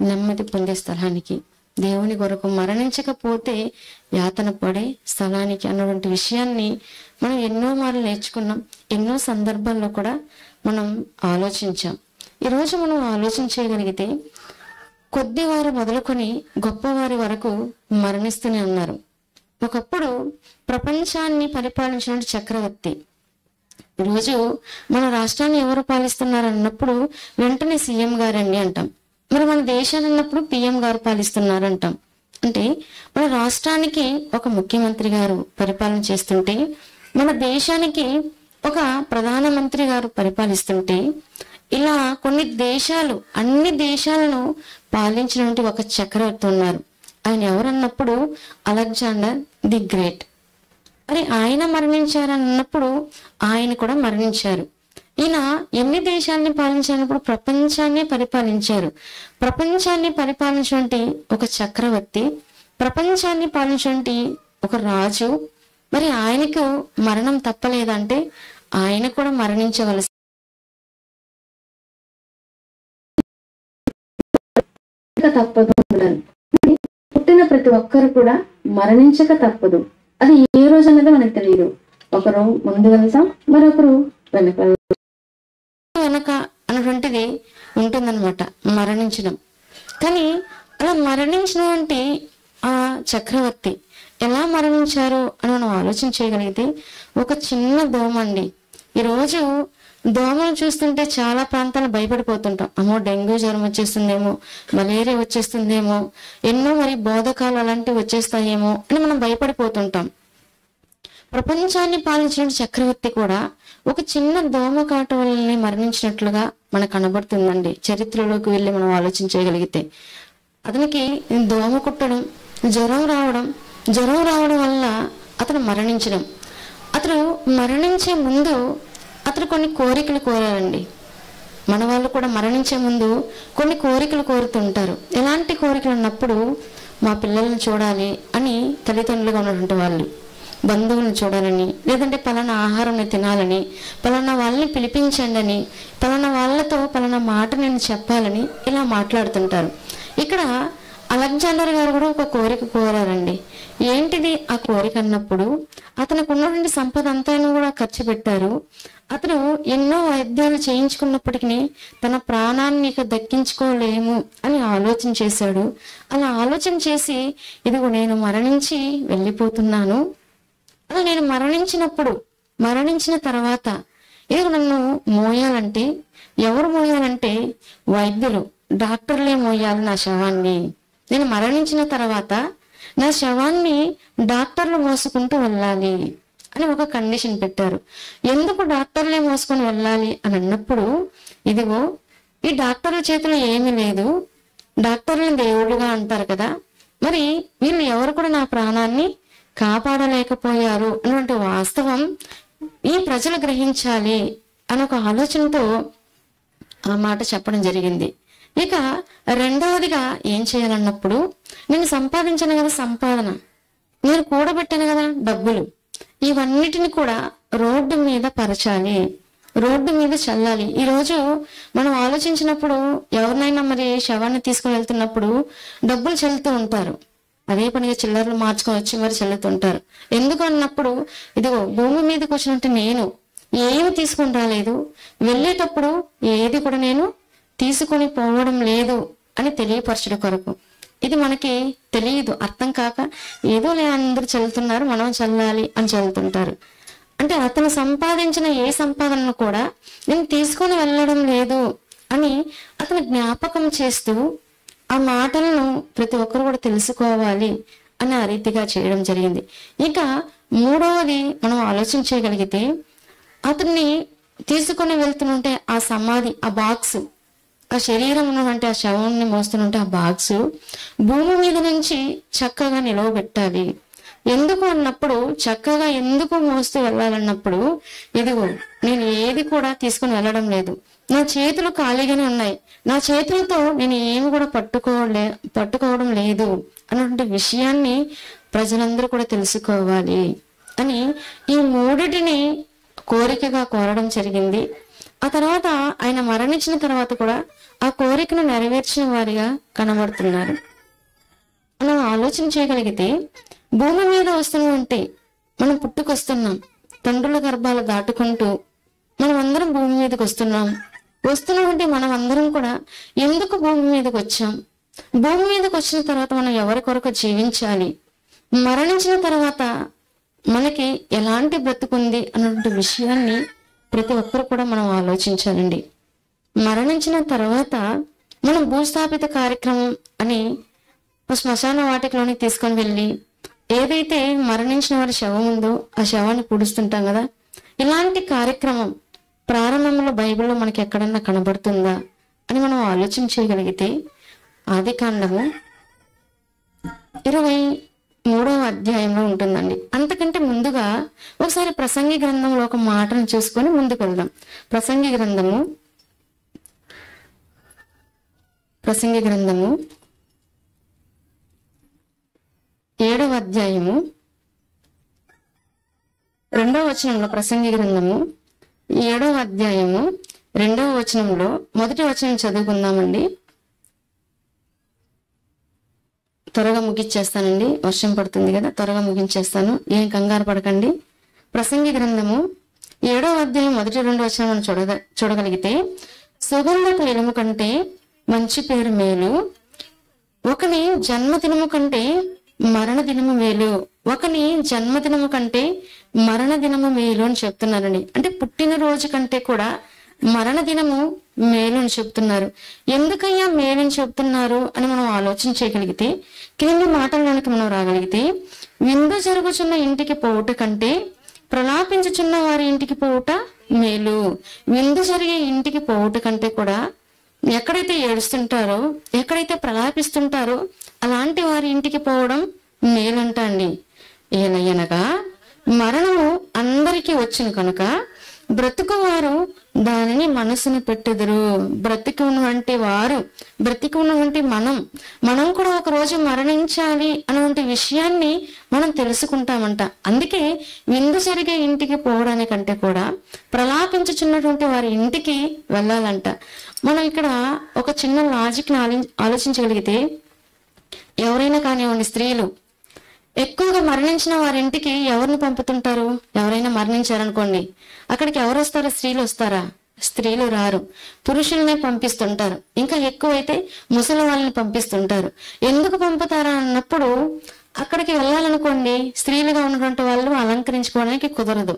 నెమ్మది పొందే స్థలానికి, దేవుని కొరకు మరణించకపోతే యాతన పడే స్థలానికి అన్నటువంటి విషయాన్ని మనం ఎన్నో మార్లు నేర్చుకున్నాం. ఎన్నో సందర్భాల్లో కూడా మనం ఆలోచించాం. ఈరోజు మనం ఆలోచించగలిగితే కొద్దివారు మొదలుకొని గొప్పవారి వరకు మరణిస్తూనే ఉన్నారు. ఒకప్పుడు ప్రపంచాన్ని పరిపాలించిన చక్రవర్తి. ఈరోజు మన రాష్ట్రాన్ని ఎవరు పాలిస్తున్నారు అన్నప్పుడు వెంటనే సీఎం గారండి అంటాం. మరి మన దేశాన్ని అన్నప్పుడు పిఎం గారు పాలిస్తున్నారు అంటాం. అంటే మన రాష్ట్రానికి ఒక ముఖ్యమంత్రి గారు పరిపాలన చేస్తుంటే, మన దేశానికి ఒక ప్రధానమంత్రి గారు పరిపాలిస్తుంటే, ఇలా కొన్ని దేశాలు, అన్ని దేశాలను పాలించినటువంటి ఒక చక్రవర్తి ఉన్నారు. ఆయన ఎవరన్నప్పుడు అలెగ్జాండర్ ది గ్రేట్. మరి ఆయన మరణించారన్నప్పుడు ఆయన కూడా మరణించారు. ఈయన ఎన్ని దేశాలని పాలించినప్పుడు ప్రపంచాన్ని పరిపాలించారు. ప్రపంచాన్ని పరిపాలించినటువంటి ఒక చక్రవర్తి, ప్రపంచాన్ని పాలించినటువంటి ఒక రాజు. మరి ఆయనకు మరణం తప్పలేదంటే ఆయన కూడా మరణించవలసి తప్పదు. పుట్టిన ప్రతి ఒక్కరు కూడా మరణించక తప్పదు. అది ఏ రోజు అన్నది మనకు తెలియదు. ఒకరు ముందు వెళ్తాం, మరొకరు వెనక అన్నటువంటిది ఉంటుందన్నమాట, మరణించడం. కానీ అలా మరణించినటువంటి ఆ చక్రవర్తి ఎలా మరణించారు అని మనం ఆలోచన చేయగలిగితే, ఒక చిన్న దోమ అండి. ఈరోజు దోమను చూస్తుంటే చాలా ప్రాంతాలు భయపడిపోతుంటాం. అమ్మో డెంగ్యూ జ్వరం వచ్చేస్తుందేమో, మలేరియా వచ్చేస్తుందేమో, ఎన్నో మరి బోధకాలు అలాంటివి వచ్చేస్తాయేమో అని మనం భయపడిపోతుంటాం. ప్రపంచాన్ని పాలించిన చక్రవర్తి కూడా ఒక చిన్న దోమ కాటు వల్లనే మరణించినట్లుగా మనకు కనబడుతుందండి. చరిత్రలోకి వెళ్ళి మనం ఆలోచన చేయగలిగితే, అతనికి దోమ కుట్టడం, జ్వరం రావడం వల్ల అతను మరణించడం. అతను మరణించే ముందు అతను కొన్ని కోరికలు కోరారండి. మన వాళ్ళు కూడా మరణించే ముందు కొన్ని కోరికలు కోరుతుంటారు. ఎలాంటి కోరికలు అన్నప్పుడు, మా పిల్లల్ని చూడాలి అని తల్లిదండ్రులుగా ఉన్నటువంటి వాళ్ళు, బంధువులను చూడాలని, లేదంటే పలానా ఆహారాన్ని తినాలని, పలానా వాళ్ళని పిలిపించండి అని, పలానా వాళ్ళతో పలానా మాట నేను చెప్పాలని ఇలా మాట్లాడుతుంటారు. ఇక్కడ అలెగ్జాండర్ గారు కూడా ఒక కోరిక కోరారండి. ఏంటిది ఆ కోరిక అన్నప్పుడు, అతనికి ఉన్నటువంటి సంపద అంతా కూడా ఖర్చు పెట్టారు. అతను ఎన్నో వైద్యాలు చేయించుకున్నప్పటికీ తన ప్రాణాన్ని ఇక దక్కించుకోలేము అని ఆలోచన చేశాడు. అలా ఆలోచన చేసి, ఇదిగో నేను మరణించి వెళ్ళిపోతున్నాను, అలా నేను మరణించిన తర్వాత ఇదిగో నన్ను మోయాలంటే ఎవరు మోయాలంటే వైద్యులు, డాక్టర్లే మోయాలి నా శవాన్ని. నేను మరణించిన తర్వాత నా శవాన్ని డాక్టర్లు మోసుకుంటూ వెళ్ళాలి అని ఒక కండిషన్ పెట్టారు. ఎందుకు డాక్టర్లే మోసుకొని వెళ్ళాలి అని అన్నప్పుడు, ఇదిగో ఈ డాక్టర్ల చేతిలో ఏమీ లేదు, డాక్టర్లను దేవుడుగా అంటారు కదా, మరి వీళ్ళు ఎవరు కూడా నా ప్రాణాన్ని కాపాడలేకపోయారు అన్నటువంటి వాస్తవం ఈ ప్రజలు గ్రహించాలి అని ఒక ఆలోచనతో ఆ మాట చెప్పడం జరిగింది. ఇక రెండవదిగా ఏం చేయాలన్నప్పుడు, నేను సంపాదించాను కదా సంపాదన, నేను కూడబెట్టాను కదా డబ్బులు, ఇవన్నిటిని కూడా రోడ్డు మీద పరచాలి, రోడ్డు మీద చల్లాలి. ఈరోజు మనం ఆలోచించినప్పుడు ఎవరినైనా మరి శవాన్ని తీసుకుని వెళ్తున్నప్పుడు డబ్బులు చల్లుతూ ఉంటారు. అదే పనిగా చిల్లర్లు మార్చుకొని వచ్చి మరి చల్లుతుంటారు. ఎందుకు అన్నప్పుడు, ఇదిగో భూమి మీదకి వచ్చినట్టు నేను ఏమి తీసుకుని రాలేదు, వెళ్ళేటప్పుడు ఏది కూడా నేను తీసుకొని పోవడం లేదు అని తెలియపరచడం కొరకు. ఇది మనకి తెలియదు, అర్థం కాక ఏదో అందరూ చల్లుతున్నారు, మనం చల్లాలి అని చల్లుతుంటారు. అంటే అతను సంపాదించిన ఏ సంపాదనను కూడా నేను తీసుకొని వెళ్ళడం లేదు అని అతను జ్ఞాపకం చేస్తూ ఆ మాటలను ప్రతి ఒక్కరు కూడా తెలుసుకోవాలి అని ఆ రీతిగా చేయడం జరిగింది. ఇక మూడవది మనం ఆలోచన చేయగలిగితే, అతన్ని తీసుకొని వెళ్తుంటే ఆ సమాధి, ఆ బాక్స్, ఆ శరీరం ఉన్నటువంటి ఆ శవాన్ని మోస్తుంటే ఆ బాక్స్ భూమి మీద నుంచి చక్కగా నిలవబెట్టాలి. ఎందుకు అన్నప్పుడు, చక్కగా ఎందుకు మోస్తూ వెళ్ళాలన్నప్పుడు, ఇదిగో నేను ఏది కూడా తీసుకుని వెళ్ళడం లేదు, నా చేతులు ఖాళీగానే ఉన్నాయి, నా చేతులతో నేను ఏమి కూడా పట్టుకోవడం లేదు అన్నటువంటి విషయాన్ని ప్రజలందరూ కూడా తెలుసుకోవాలి అని ఈ మూడిటిని కోరికగా కోరడం జరిగింది. ఆ తర్వాత ఆయన మరణించిన తర్వాత కూడా ఆ కోరికను నెరవేర్చిన వారిగా కనబడుతున్నారు. మనం ఆలోచన చేయగలిగితే, భూమి మీద వస్తున్నట్టే మనం పుట్టుకొస్తున్నాం, తండ్రుల గర్భాలు దాటుకుంటూ మనం అందరం భూమి మీదకి వస్తున్నామంటే మనం అందరం కూడా ఎందుకు భూమి మీదకి వచ్చాం, భూమి మీదకి వచ్చిన తర్వాత మనం ఎవరి కొరకు జీవించాలి, మరణించిన తర్వాత మనకి ఎలాంటి బ్రతుకుంది అన్నటువంటి విషయాన్ని ప్రతి ఒక్కరు కూడా మనం ఆలోచించాలండి. మరణించిన తర్వాత మనం భూస్థాపిత కార్యక్రమం అని శ్మశాన వాటికలోని తీసుకొని వెళ్ళి ఏదైతే మరణించిన వారి శవం ఉందో ఆ శవాన్ని పూడుస్తుంటాం కదా. ఇలాంటి కార్యక్రమం ప్రారంభంలో బైబిల్లో మనకి ఎక్కడన్నా కనబడుతుందా అని మనం ఆలోచన చేయగలిగితే ఆదికాండము 23వ అధ్యాయంలో ఉంటుందండి. అంతకంటే ముందుగా ఒకసారి ప్రసంగి గ్రంథంలో ఒక మాటను చూసుకొని ముందుకు వెళ్దాం. ప్రసంగి గ్రంథము 7వ అధ్యాయము 2వ వచనంలో, ప్రసంగి గ్రంథము 7వ అధ్యాయము 2వ వచనంలో మొదటి వచనం చదువుకుందామండి. త్వరగా ముగించేస్తానండి, వర్షం పడుతుంది కదా, త్వరగా ముగించేస్తాను, ఏం కంగారు పడకండి. ప్రసంగి గ్రంథము 7వ అధ్యాయం మొదటి 2 వచనం చూడగలిగితే, సుగంధ తైలము కంటే మంచి పేరు మేలు, ఒకని జన్మదినము కంటే మరణ దినము మేలు, ఒకని జన్మదినము కంటే మరణ దినము మేలు అని చెప్తున్నారండి. అంటే పుట్టినరోజు కంటే కూడా మరణ దినము మేలు అని చెప్తున్నారు. ఎందుకయ్యా మేలని చెప్తున్నారు అని మనం ఆలోచన చేయగలిగితే, కింది మాటల్లోనికి మనం రాగలిగితే, విందు జరుగుచున్న ఇంటికి పోవుట కంటే ప్రలాపించుచున్న వారి ఇంటికి పోవుట మేలు. విందు జరిగే ఇంటికి పోవుట కంటే కూడా ఎక్కడైతే ఏడుస్తుంటారో, ఎక్కడైతే ప్రలాపిస్తుంటారో అలాంటి వారి ఇంటికి పోవడం మేలంట అండి. ఏలయనగా మరణము అందరికీ వచ్చును కనుక బ్రతుకువారు దానిని మనసును పెట్టుదురు. బ్రతికి ఉన్నటువంటి వారు, బ్రతికి ఉన్నటువంటి మనం కూడా ఒక రోజు మరణించాలి అన్నటువంటి విషయాన్ని మనం తెలుసుకుంటామంట. అందుకే విందు జరిగే ఇంటికి పోవడానికంటే కూడా ప్రలాపించుచున్నటువంటి వారి ఇంటికి వెళ్ళాలంట. మనం ఇక్కడ ఒక చిన్న లాజిక్ ఆలోచించగలిగితే, ఎవరైనా కానివ్వండి, స్త్రీలు ఎక్కువగా మరణించిన వారింటికి ఎవరిని పంపుతుంటారు? ఎవరైనా మరణించారనుకోండి, అక్కడికి ఎవరు వస్తారో? స్త్రీలు వస్తారా? స్త్రీలు రారు, పురుషుల్నే పంపిస్తుంటారు. ఇంకా ఎక్కువైతే ముసలి వాళ్ళని పంపిస్తుంటారు. ఎందుకు పంపుతారా అన్నప్పుడు, అక్కడికి వెళ్ళాలనుకోండి, స్త్రీలుగా ఉన్నటువంటి వాళ్ళు అలంకరించుకోవడానికి కుదరదు.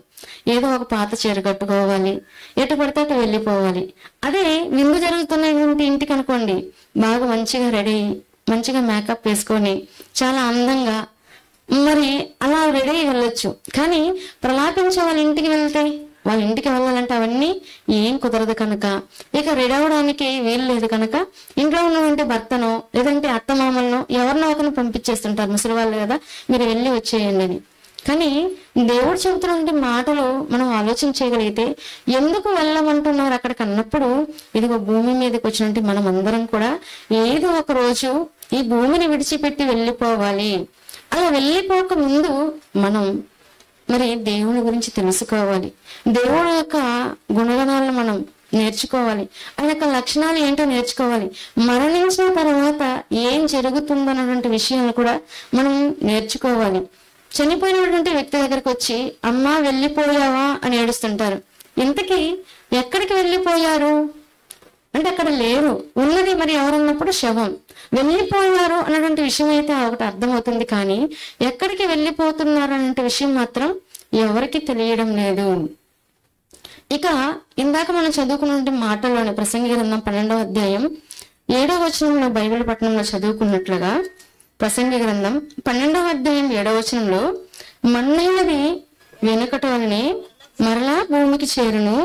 ఏదో ఒక పాత చీర కట్టుకోవాలి, ఎటు పడితే అటు వెళ్ళిపోవాలి. అదే విందు జరుగుతున్నటువంటి ఇంటికి అనుకోండి, బాగా మంచిగా రెడీ, మంచిగా మేకప్ వేసుకొని చాలా అందంగా మరి అలా రెడీ వెళ్ళొచ్చు. కానీ ప్రలాపించే వాళ్ళ ఇంటికి వెళ్తే, వాళ్ళ ఇంటికి వెళ్ళాలంటే అవన్నీ ఏం కుదరదు కనుక, ఇక రెడీ అవడానికి వీలు లేదు కనుక ఇంట్లో ఉన్నటువంటి భర్తనో లేదంటే అత్తమామలను ఎవరినో ఒకరిని పంపించేస్తుంటారు. ముసలి వాళ్ళు కదా, మీరు వెళ్ళి వచ్చేయండి అని. కానీ దేవుడు చెబుతున్నటువంటి మాటలు మనం ఆలోచన చేయగలిగితే, ఎందుకు వెళ్ళమంటున్నారు అక్కడికి అన్నప్పుడు, ఇదిగో భూమి మీదకి వచ్చినట్టు మనం అందరం కూడా ఏదో ఒక రోజు ఈ భూమిని విడిచిపెట్టి వెళ్ళిపోవాలి. అలా వెళ్ళిపోక ముందు మనం మరి దేవుని గురించి తెలుసుకోవాలి. దేవుడి యొక్క గుణగణాలను మనం నేర్చుకోవాలి. ఆయన యొక్క లక్షణాలు ఏంటో నేర్చుకోవాలి. మరణించిన తర్వాత ఏం జరుగుతుందన్నటువంటి విషయాలు కూడా మనం నేర్చుకోవాలి. చనిపోయినటువంటి వ్యక్తి దగ్గరికి వచ్చి, అమ్మా వెళ్ళిపోయావా అని ఏడుస్తుంటారు. ఇంతకీ ఎక్కడికి వెళ్ళిపోయారు అంటే అక్కడ లేరు, ఉన్నది మరి ఎవరన్నప్పుడు శవం. వెళ్ళిపోయారు అన్నటువంటి విషయం అయితే ఒకటి అర్థమవుతుంది, కానీ ఎక్కడికి వెళ్ళిపోతున్నారు అన్నటువంటి విషయం మాత్రం ఎవరికి తెలియడం లేదు. ఇక ఇందాక మనం చదువుకున్నటువంటి మాటల్లోని ప్రసంగి గ్రంథం 12వ అధ్యాయం 7వ వచనంలో బైబిల్ పట్టణంలో చదువుకున్నట్లుగా, ప్రసంగి గ్రంథం 12వ అధ్యాయం 7వ వచనంలో, మన్నైనది వెనుకటి వలనే మరలా భూమికి చేరును,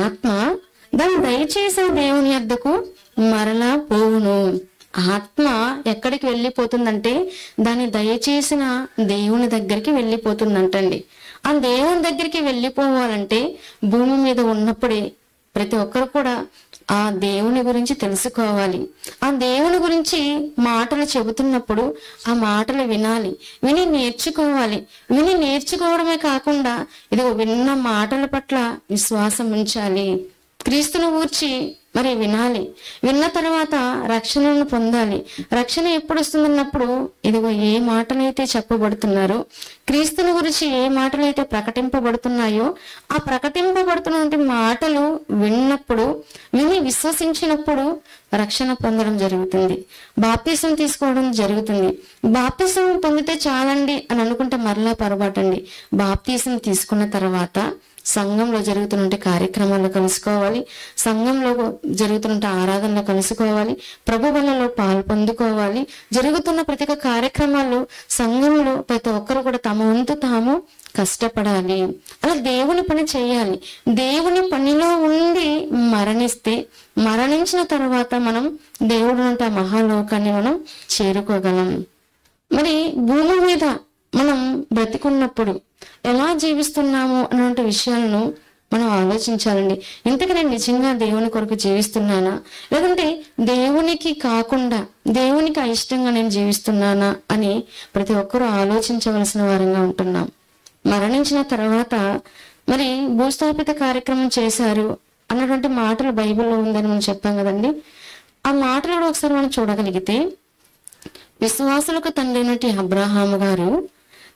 ఆత్మ దాన్ని దయచేసిన దేవుని యొద్దకు మరలా పోవును. ఆత్మ ఎక్కడికి వెళ్ళిపోతుందంటే దాన్ని దయచేసిన దేవుని దగ్గరికి వెళ్ళిపోతుందంటండి. ఆ దేవుని దగ్గరికి వెళ్ళిపోవాలంటే భూమి మీద ఉన్నప్పుడే ప్రతి ఒక్కరు కూడా ఆ దేవుని గురించి తెలుసుకోవాలి. ఆ దేవుని గురించి మాటలు చెబుతున్నప్పుడు ఆ మాటలు వినాలి, విని నేర్చుకోవాలి. విని నేర్చుకోవడమే కాకుండా ఇదిగో విన్న మాటల పట్ల విశ్వాసం ఉంచాలి. క్రీస్తును గూర్చి మరి వినాలి. విన్న తర్వాత రక్షణను పొందాలి. రక్షణ ఎప్పుడు వస్తుందన్నప్పుడు ఇదిగో ఏ మాటలైతే చెప్పబడుతున్నారో, క్రీస్తుని గురించి ఏ మాటలైతే ప్రకటింపబడుతున్నాయో ఆ ప్రకటింపబడుతున్న మాటలు విన్నప్పుడు, విని విశ్వసించినప్పుడు రక్షణ పొందడం జరుగుతుంది. బాప్తిసం తీసుకోవడం జరుగుతుంది. బాప్తిసం పొందితే చాలండి అని అనుకుంటే మరలా పొరపాటండి. బాప్తిసం తీసుకున్న తర్వాత సంఘంలో జరుగుతున్న కార్యక్రమాల్లో కలుసుకోవాలి, సంఘంలో జరుగుతున్న ఆరాధనలో కలుసుకోవాలి, ప్రభు వలలో పాలు పొందుకోవాలి. జరుగుతున్న ప్రతి ఒక్క కార్యక్రమాల్లో సంఘంలో ప్రతి ఒక్కరు కూడా తమ వంతు తాము కష్టపడాలి. అలా దేవుని పని చేయాలి. దేవుని పనిలో ఉండి మరణిస్తే, మరణించిన తర్వాత మనం దేవుడు అంటే మహాలోకాన్ని మనం చేరుకోగలం. మరి భూమి మీద మనం బ్రతికున్నప్పుడు ఎలా జీవిస్తున్నాము అనే విషయాలను మనం ఆలోచించాలండి. ఇంతకీ నేను నిజంగా దేవుని కొరకు జీవిస్తున్నానా, లేదంటే దేవునికి కాకుండా దేవునికి అయిష్టంగా నేను జీవిస్తున్నానా అని ప్రతి ఒక్కరూ ఆలోచించవలసిన వారంగా ఉంటున్నాం. మరణించిన తర్వాత మరి భూస్థాపిత కార్యక్రమం చేశారు అన్నటువంటి మాటలు బైబిల్లో ఉందని మనం చెప్పాం కదండి. ఆ మాటలు కూడా ఒకసారి మనం చూడగలిగితే, విశ్వాసులకు తండ్రి అయినటి అబ్రహాము గారు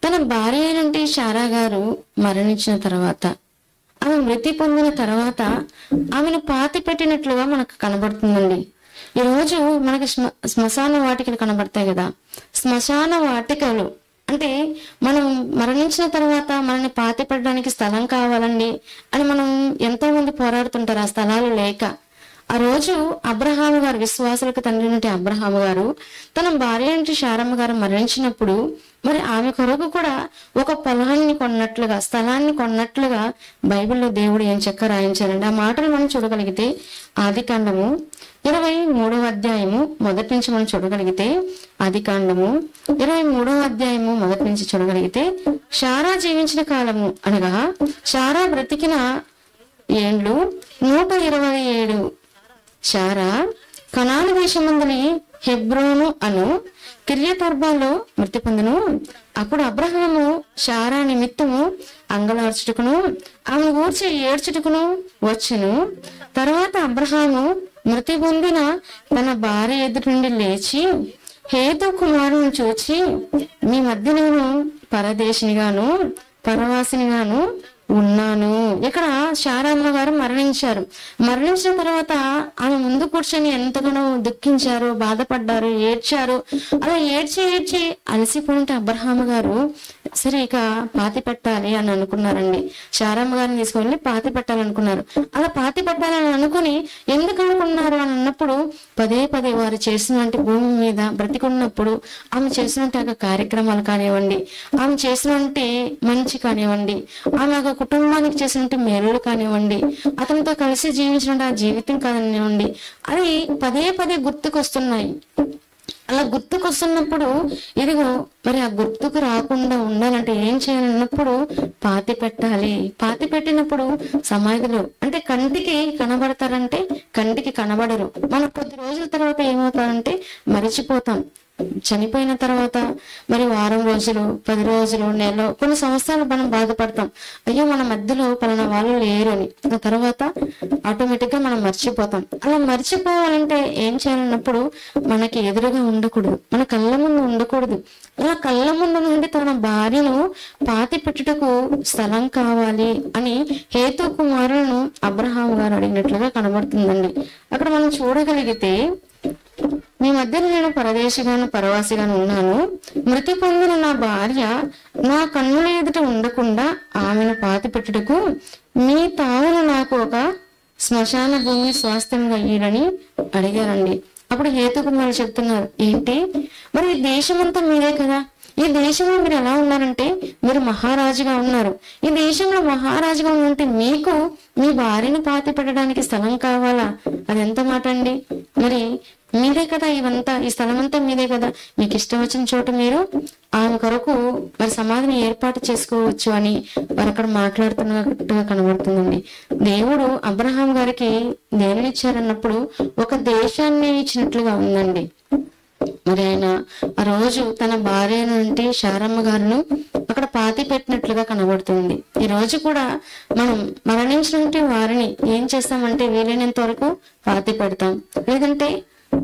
తన భార్య అయినటి శారా గారు మరణించిన తర్వాత, ఆమె మృతి పొందిన తర్వాత ఆమెను పాతి పెట్టినట్లుగా మనకు కనబడుతుందండి. ఈరోజు మనకి శ్మశాన వాటికలు కనబడతాయి కదా. శ్మశాన వాటికలు అంటే మనం మరణించిన తర్వాత మనల్ని పాతి పెట్టడానికి స్థలం కావాలండి అని మనం ఎంతో మంది పోరాడుతుంటారు, ఆ స్థలాలు లేక. ఆ రోజు అబ్రహాము గారు, విశ్వాసులకు తండ్రి నుండి అబ్రహాము గారు తన భార్య నుండి శారమ్మ గారు మరణించినప్పుడు మరి ఆమె కొరకు కూడా ఒక పొలాన్ని కొన్నట్లుగా, స్థలాన్ని కొన్నట్లుగా బైబిల్లో దేవుడు ఏం చక్క రాయించారండి. ఆ మాటలు మనం చూడగలిగితే ఆదికాండము 23వ అధ్యాయము మొదటి నుంచి మనం చూడగలిగితే, ఆదికాండము 23వ అధ్యాయము మొదటి నుంచి చూడగలిగితే, శారా జీవించిన కాలము అనగా శారా బ్రతికిన ఏండ్లు 127. శారా కనాను దేశమందుని హెబ్రోను అను కిర్యతర్బాలో మృతి పొందును. అప్పుడు అబ్రహాము శారా నిమిత్తము అంగలార్చుటకును ఆమె ఊర్చి ఏడ్చుటకును వచ్చును. తర్వాత అబ్రహాము మృతి పొందిన తన భార్య ఎదుటి నుండి లేచి హేతు కుమారుని చూచి, మీ మధ్య నేను పరదేశినిగాను పరవాసినిగాను ఉన్నాను. ఇక్కడ శారమ్మ గారు మరణించారు. మరణించిన తర్వాత ఆమె ముందు కూర్చొని ఎంతగానో దుఃఖించారు, బాధపడ్డారు, ఏడ్చారు. అలా ఏడ్చి అలసిపోయింటే అబ్రహాము గారు సరే ఇక పాతి పెట్టాలి అని అనుకున్నారండి. శారమ్మ గారిని తీసుకొని పాతి పెట్టాలనుకున్నారు. అలా పాతి పెట్టాలని అనుకుని ఎందుకు అనుకున్నారు అని అన్నప్పుడు, పదే వారు చేసినటువంటి భూమి మీద బ్రతికున్నప్పుడు ఆమె చేసినట్టు కార్యక్రమాలు కానివ్వండి, ఆమె చేసినటువంటి మంచి కానివ్వండి, ఆమె కుటుంబానికి చేసినట్టు మేలులు కానివ్వండి, అతనితో కలిసి జీవించిన ఆ జీవితం కానివ్వండి, అది పదే గుర్తుకొస్తున్నాయి. అలా గుర్తుకొస్తున్నప్పుడు ఇదిగో మరి ఆ గుర్తుకు రాకుండా ఉండాలంటే ఏం చేయాలన్నప్పుడు పాతి పెట్టాలి. పాతి పెట్టినప్పుడు సమాధిలో అంటే కంటికి కనబడతారంటే కంటికి కనబడరు. మన కొద్ది రోజుల తర్వాత ఏమవుతారంటే మరిచిపోతాం. చనిపోయిన తర్వాత మరి వారం రోజులు, 10 రోజులు, నెల, కొన్ని సంవత్సరాలు మనం బాధపడతాం. అయ్యో మన మధ్యలో పలానా వాళ్ళు లేరు అని. ఆ తర్వాత ఆటోమేటిక్ గా మనం మర్చిపోతాం. అలా మర్చిపోవాలంటే ఏం చేయాలన్నప్పుడు మనకి ఎదురుగా ఉండకూడదు, మన కళ్ళ ముందు ఉండకూడదు. అలా కళ్ళ ముందు నుండి తన భార్యను పాతి పెట్టుటకు స్థలం కావాలి అని హేతు కుమారులను అబ్రహాము గారు అడిగినట్లుగా కనబడుతుందండి. అక్కడ మనం చూడగలిగితే, మీ మధ్యన నేను పరదేశిగాను పరవాసిగాను ఉన్నాను. మృతి పొందిన నా భార్య నా కన్నుల ఎదుట ఉండకుండా ఆమెను పాతి పెట్టుటకు మీ తావును నాకు ఒక శ్మశాన భూమి స్వాస్థ్యంగా ఇయ్యరని అడిగారండి. అప్పుడు హేతుకుమారు చెప్తున్నారు, ఏంటి మరి ఈ దేశమంతా మీరే కదా, ఈ దేశంలో మీరు ఎలా ఉన్నారంటే మీరు మహారాజుగా ఉన్నారు. ఈ దేశంలో మహారాజుగా ఉంటే మీకు మీ భార్యను పాతి పెట్టడానికి స్థలం కావాలా? అది ఎంత మాట అండి. మరి మీదే కదా ఇవంతా, ఈ స్థలం అంతా మీదే కదా, మీకు ఇష్టం వచ్చిన చోట మీరు ఆమె కొరకు మరి సమాధిని ఏర్పాటు చేసుకోవచ్చు అని వారు అక్కడ మాట్లాడుతున్నట్టుగా కనబడుతుందండి. దేవుడు అబ్రహాం గారికి దేనినిచ్చారన్నప్పుడు ఒక దేశాన్ని ఇచ్చినట్లుగా ఉందండి. మరి ఆయన ఆ రోజు తన భార్య నుండి శారమ్మ గారును అక్కడ పాతి పెట్టినట్లుగా కనబడుతుంది. ఈ రోజు కూడా మనం మరణించినటువంటి వారిని ఏం చేస్తామంటే వీలైనంత వరకు పాతి పెడతాం, లేదంటే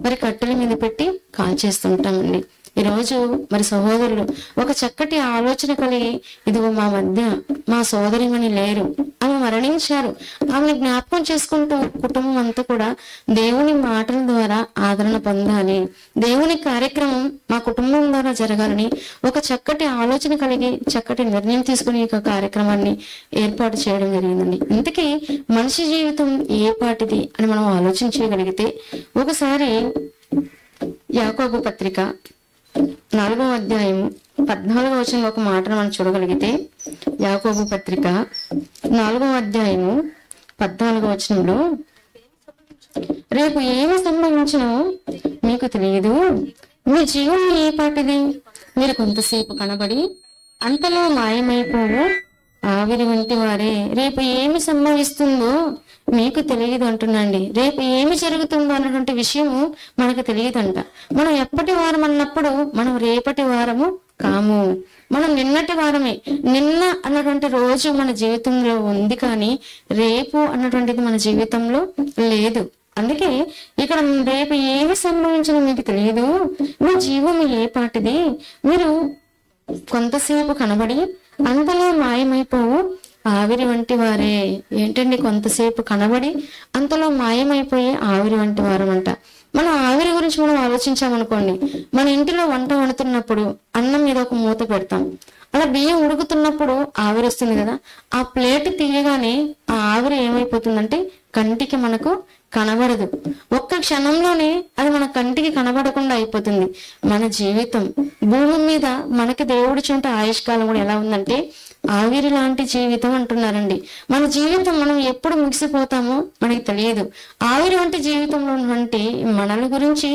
మరి కట్టెల మీద పెట్టి కాల్చేస్తుంటామండి. ఈ రోజు మరి సహోదరులు ఒక చక్కటి ఆలోచన కలిగి, ఇదిగో మా మధ్య మా సోదరిమణి లేరు, ఆమె మరణించారు, ఆమెను జ్ఞాపకం చేసుకుంటూ కుటుంబం అంతా కూడా దేవుని మాటల ద్వారా ఆదరణ పొందాలి, దేవుని కార్యక్రమం మా కుటుంబం ద్వారా జరగాలని ఒక చక్కటి ఆలోచన కలిగి చక్కటి నిర్ణయం తీసుకుని ఈ కార్యక్రమాన్ని ఏర్పాటు చేయడం జరిగిందండి. ఇంతకీ మనిషి జీవితం ఏ పాటిది అని మనం ఆలోచన చేయగలిగితే, ఒకసారి యాకోబు పత్రిక 4వ అధ్యాయం 14వ వచనంలో ఒక మాటను మనం చూడగలిగితే, యాకోబు పత్రిక 4వ అధ్యాయము 14వ వచనంలో, రేపు ఏమి సంభవించినో మీకు తెలియదు, మీ జీవం ఏ పాటిది, మీరు కొంతసేపు కనబడి అంతలో మాయమైపోవు ఆవిరి వంటి వారే. రేపు ఏమి సంభవిస్తుందో మీకు తెలియదు అంటున్నాండి. రేపు ఏమి జరుగుతుందో అన్నటువంటి విషయము మనకు తెలియదంట. మనం ఎప్పటి వారం అన్నప్పుడు మనం రేపటి వారము కాము, మనం నిన్నటి వారమే. నిన్న అన్నటువంటి రోజు మన జీవితంలో ఉంది, కానీ రేపు అన్నటువంటిది మన జీవితంలో లేదు. అందుకే ఇక్కడ రేపు ఏమి సంభవించినా మీకు తెలియదు, మీ జీవం ఏ పాటిది, మీరు కొంతసేపు కనబడి అంతలో మాయమైపోవు ఆవిరి వంటి వారే. ఏంటండి, కొంతసేపు కనబడి అంతలో మాయమైపోయి ఆవిరి వంటి వారం అంట. మనం ఆవిరి గురించి మనం ఆలోచించామనుకోండి, మన ఇంటిలో వంట వండుతున్నప్పుడు అన్నం మీద ఒక మూత పెడతాం, అలా బియ్యం ఉడుకుతున్నప్పుడు ఆవిరి వస్తుంది కదా, ఆ ప్లేట్ తీయగానే ఆ ఆవిరి ఏమైపోతుందంటే కంటికి మనకు కనబడదు. ఒక్క క్షణంలోనే అది మన కంటికి కనబడకుండా అయిపోతుంది. మన జీవితం భూమి మీద మనకి దేవుడి చుంటే ఆయుష్కాలం కూడా ఎలా ఉందంటే ఆవిరి లాంటి జీవితం అంటున్నారండి. మన జీవితం మనం ఎప్పుడు ముగిసిపోతామో మనకి తెలియదు. ఆవిరి వంటి జీవితంలో ఉన్నటువంటి మనల గురించి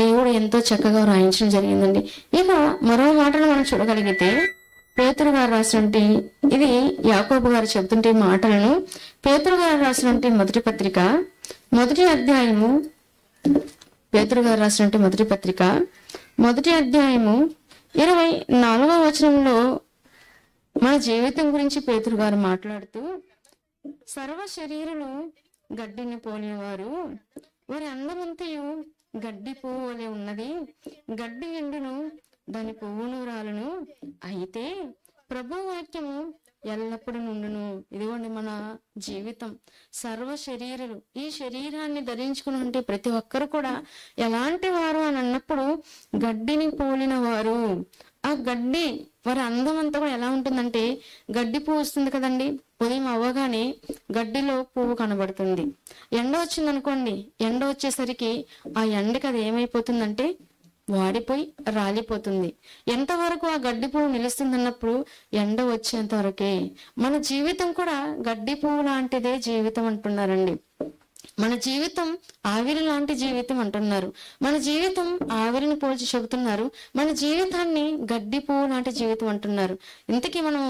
దేవుడు ఎంతో చక్కగా రాయించడం జరిగిందండి. ఇక మరో మాటను మనం చూడగలిగితే, పేతురు గారు రాసినటువంటి, ఇది యాకోబు గారు చెబుతుంటే మాటలను, పేతురు గారు రాసినటువంటి మొదటి పత్రిక 1వ అధ్యాయము, పేతురు గారు రాసినటువంటి మొదటి పత్రిక 1వ అధ్యాయము 24వ వచనంలో మన జీవితం గురించి పేతురు గారు మాట్లాడుతూ, సర్వ శరీరులు గడ్డిని పోలినవారు, వారి అందమంతయు గడ్డి పువ్వు వలె ఉన్నది, గడ్డి ఎండును దాని పువ్వును రాలును, అయితే ప్రభు వాక్యము ఎల్లప్పుడూ నుండును. ఇదిగోండి మన జీవితం. సర్వ శరీరులు, ఈ శరీరాన్ని ధరించుకుని ప్రతి ఒక్కరు కూడా ఎలాంటి వారు అని అన్నప్పుడు గడ్డిని పోలిన వారు. ఆ గడ్డి వారి అందం అంతా కూడా ఎలా ఉంటుందంటే, గడ్డి పువ్వు వస్తుంది కదండి, ఉదయం అవ్వగానే గడ్డిలో పువ్వు కనబడుతుంది. ఎండ వచ్చింది అనుకోండి, ఎండ వచ్చేసరికి ఆ ఎండకి అది ఏమైపోతుందంటే వాడిపోయి రాలిపోతుంది. ఎంతవరకు ఆ గడ్డి పువ్వు నిలుస్తుంది అన్నప్పుడు ఎండ వచ్చేంత వరకే. మన జీవితం కూడా గడ్డి పువ్వు లాంటిదే జీవితం అంటున్నారండి. మన జీవితం ఆవిరి లాంటి జీవితం అంటున్నారు. మన జీవితం ఆవిరిని పోల్చి చెబుతున్నారు. మన జీవితాన్ని గడ్డి పువ్వు లాంటి జీవితం అంటున్నారు. ఇంతకీ మనం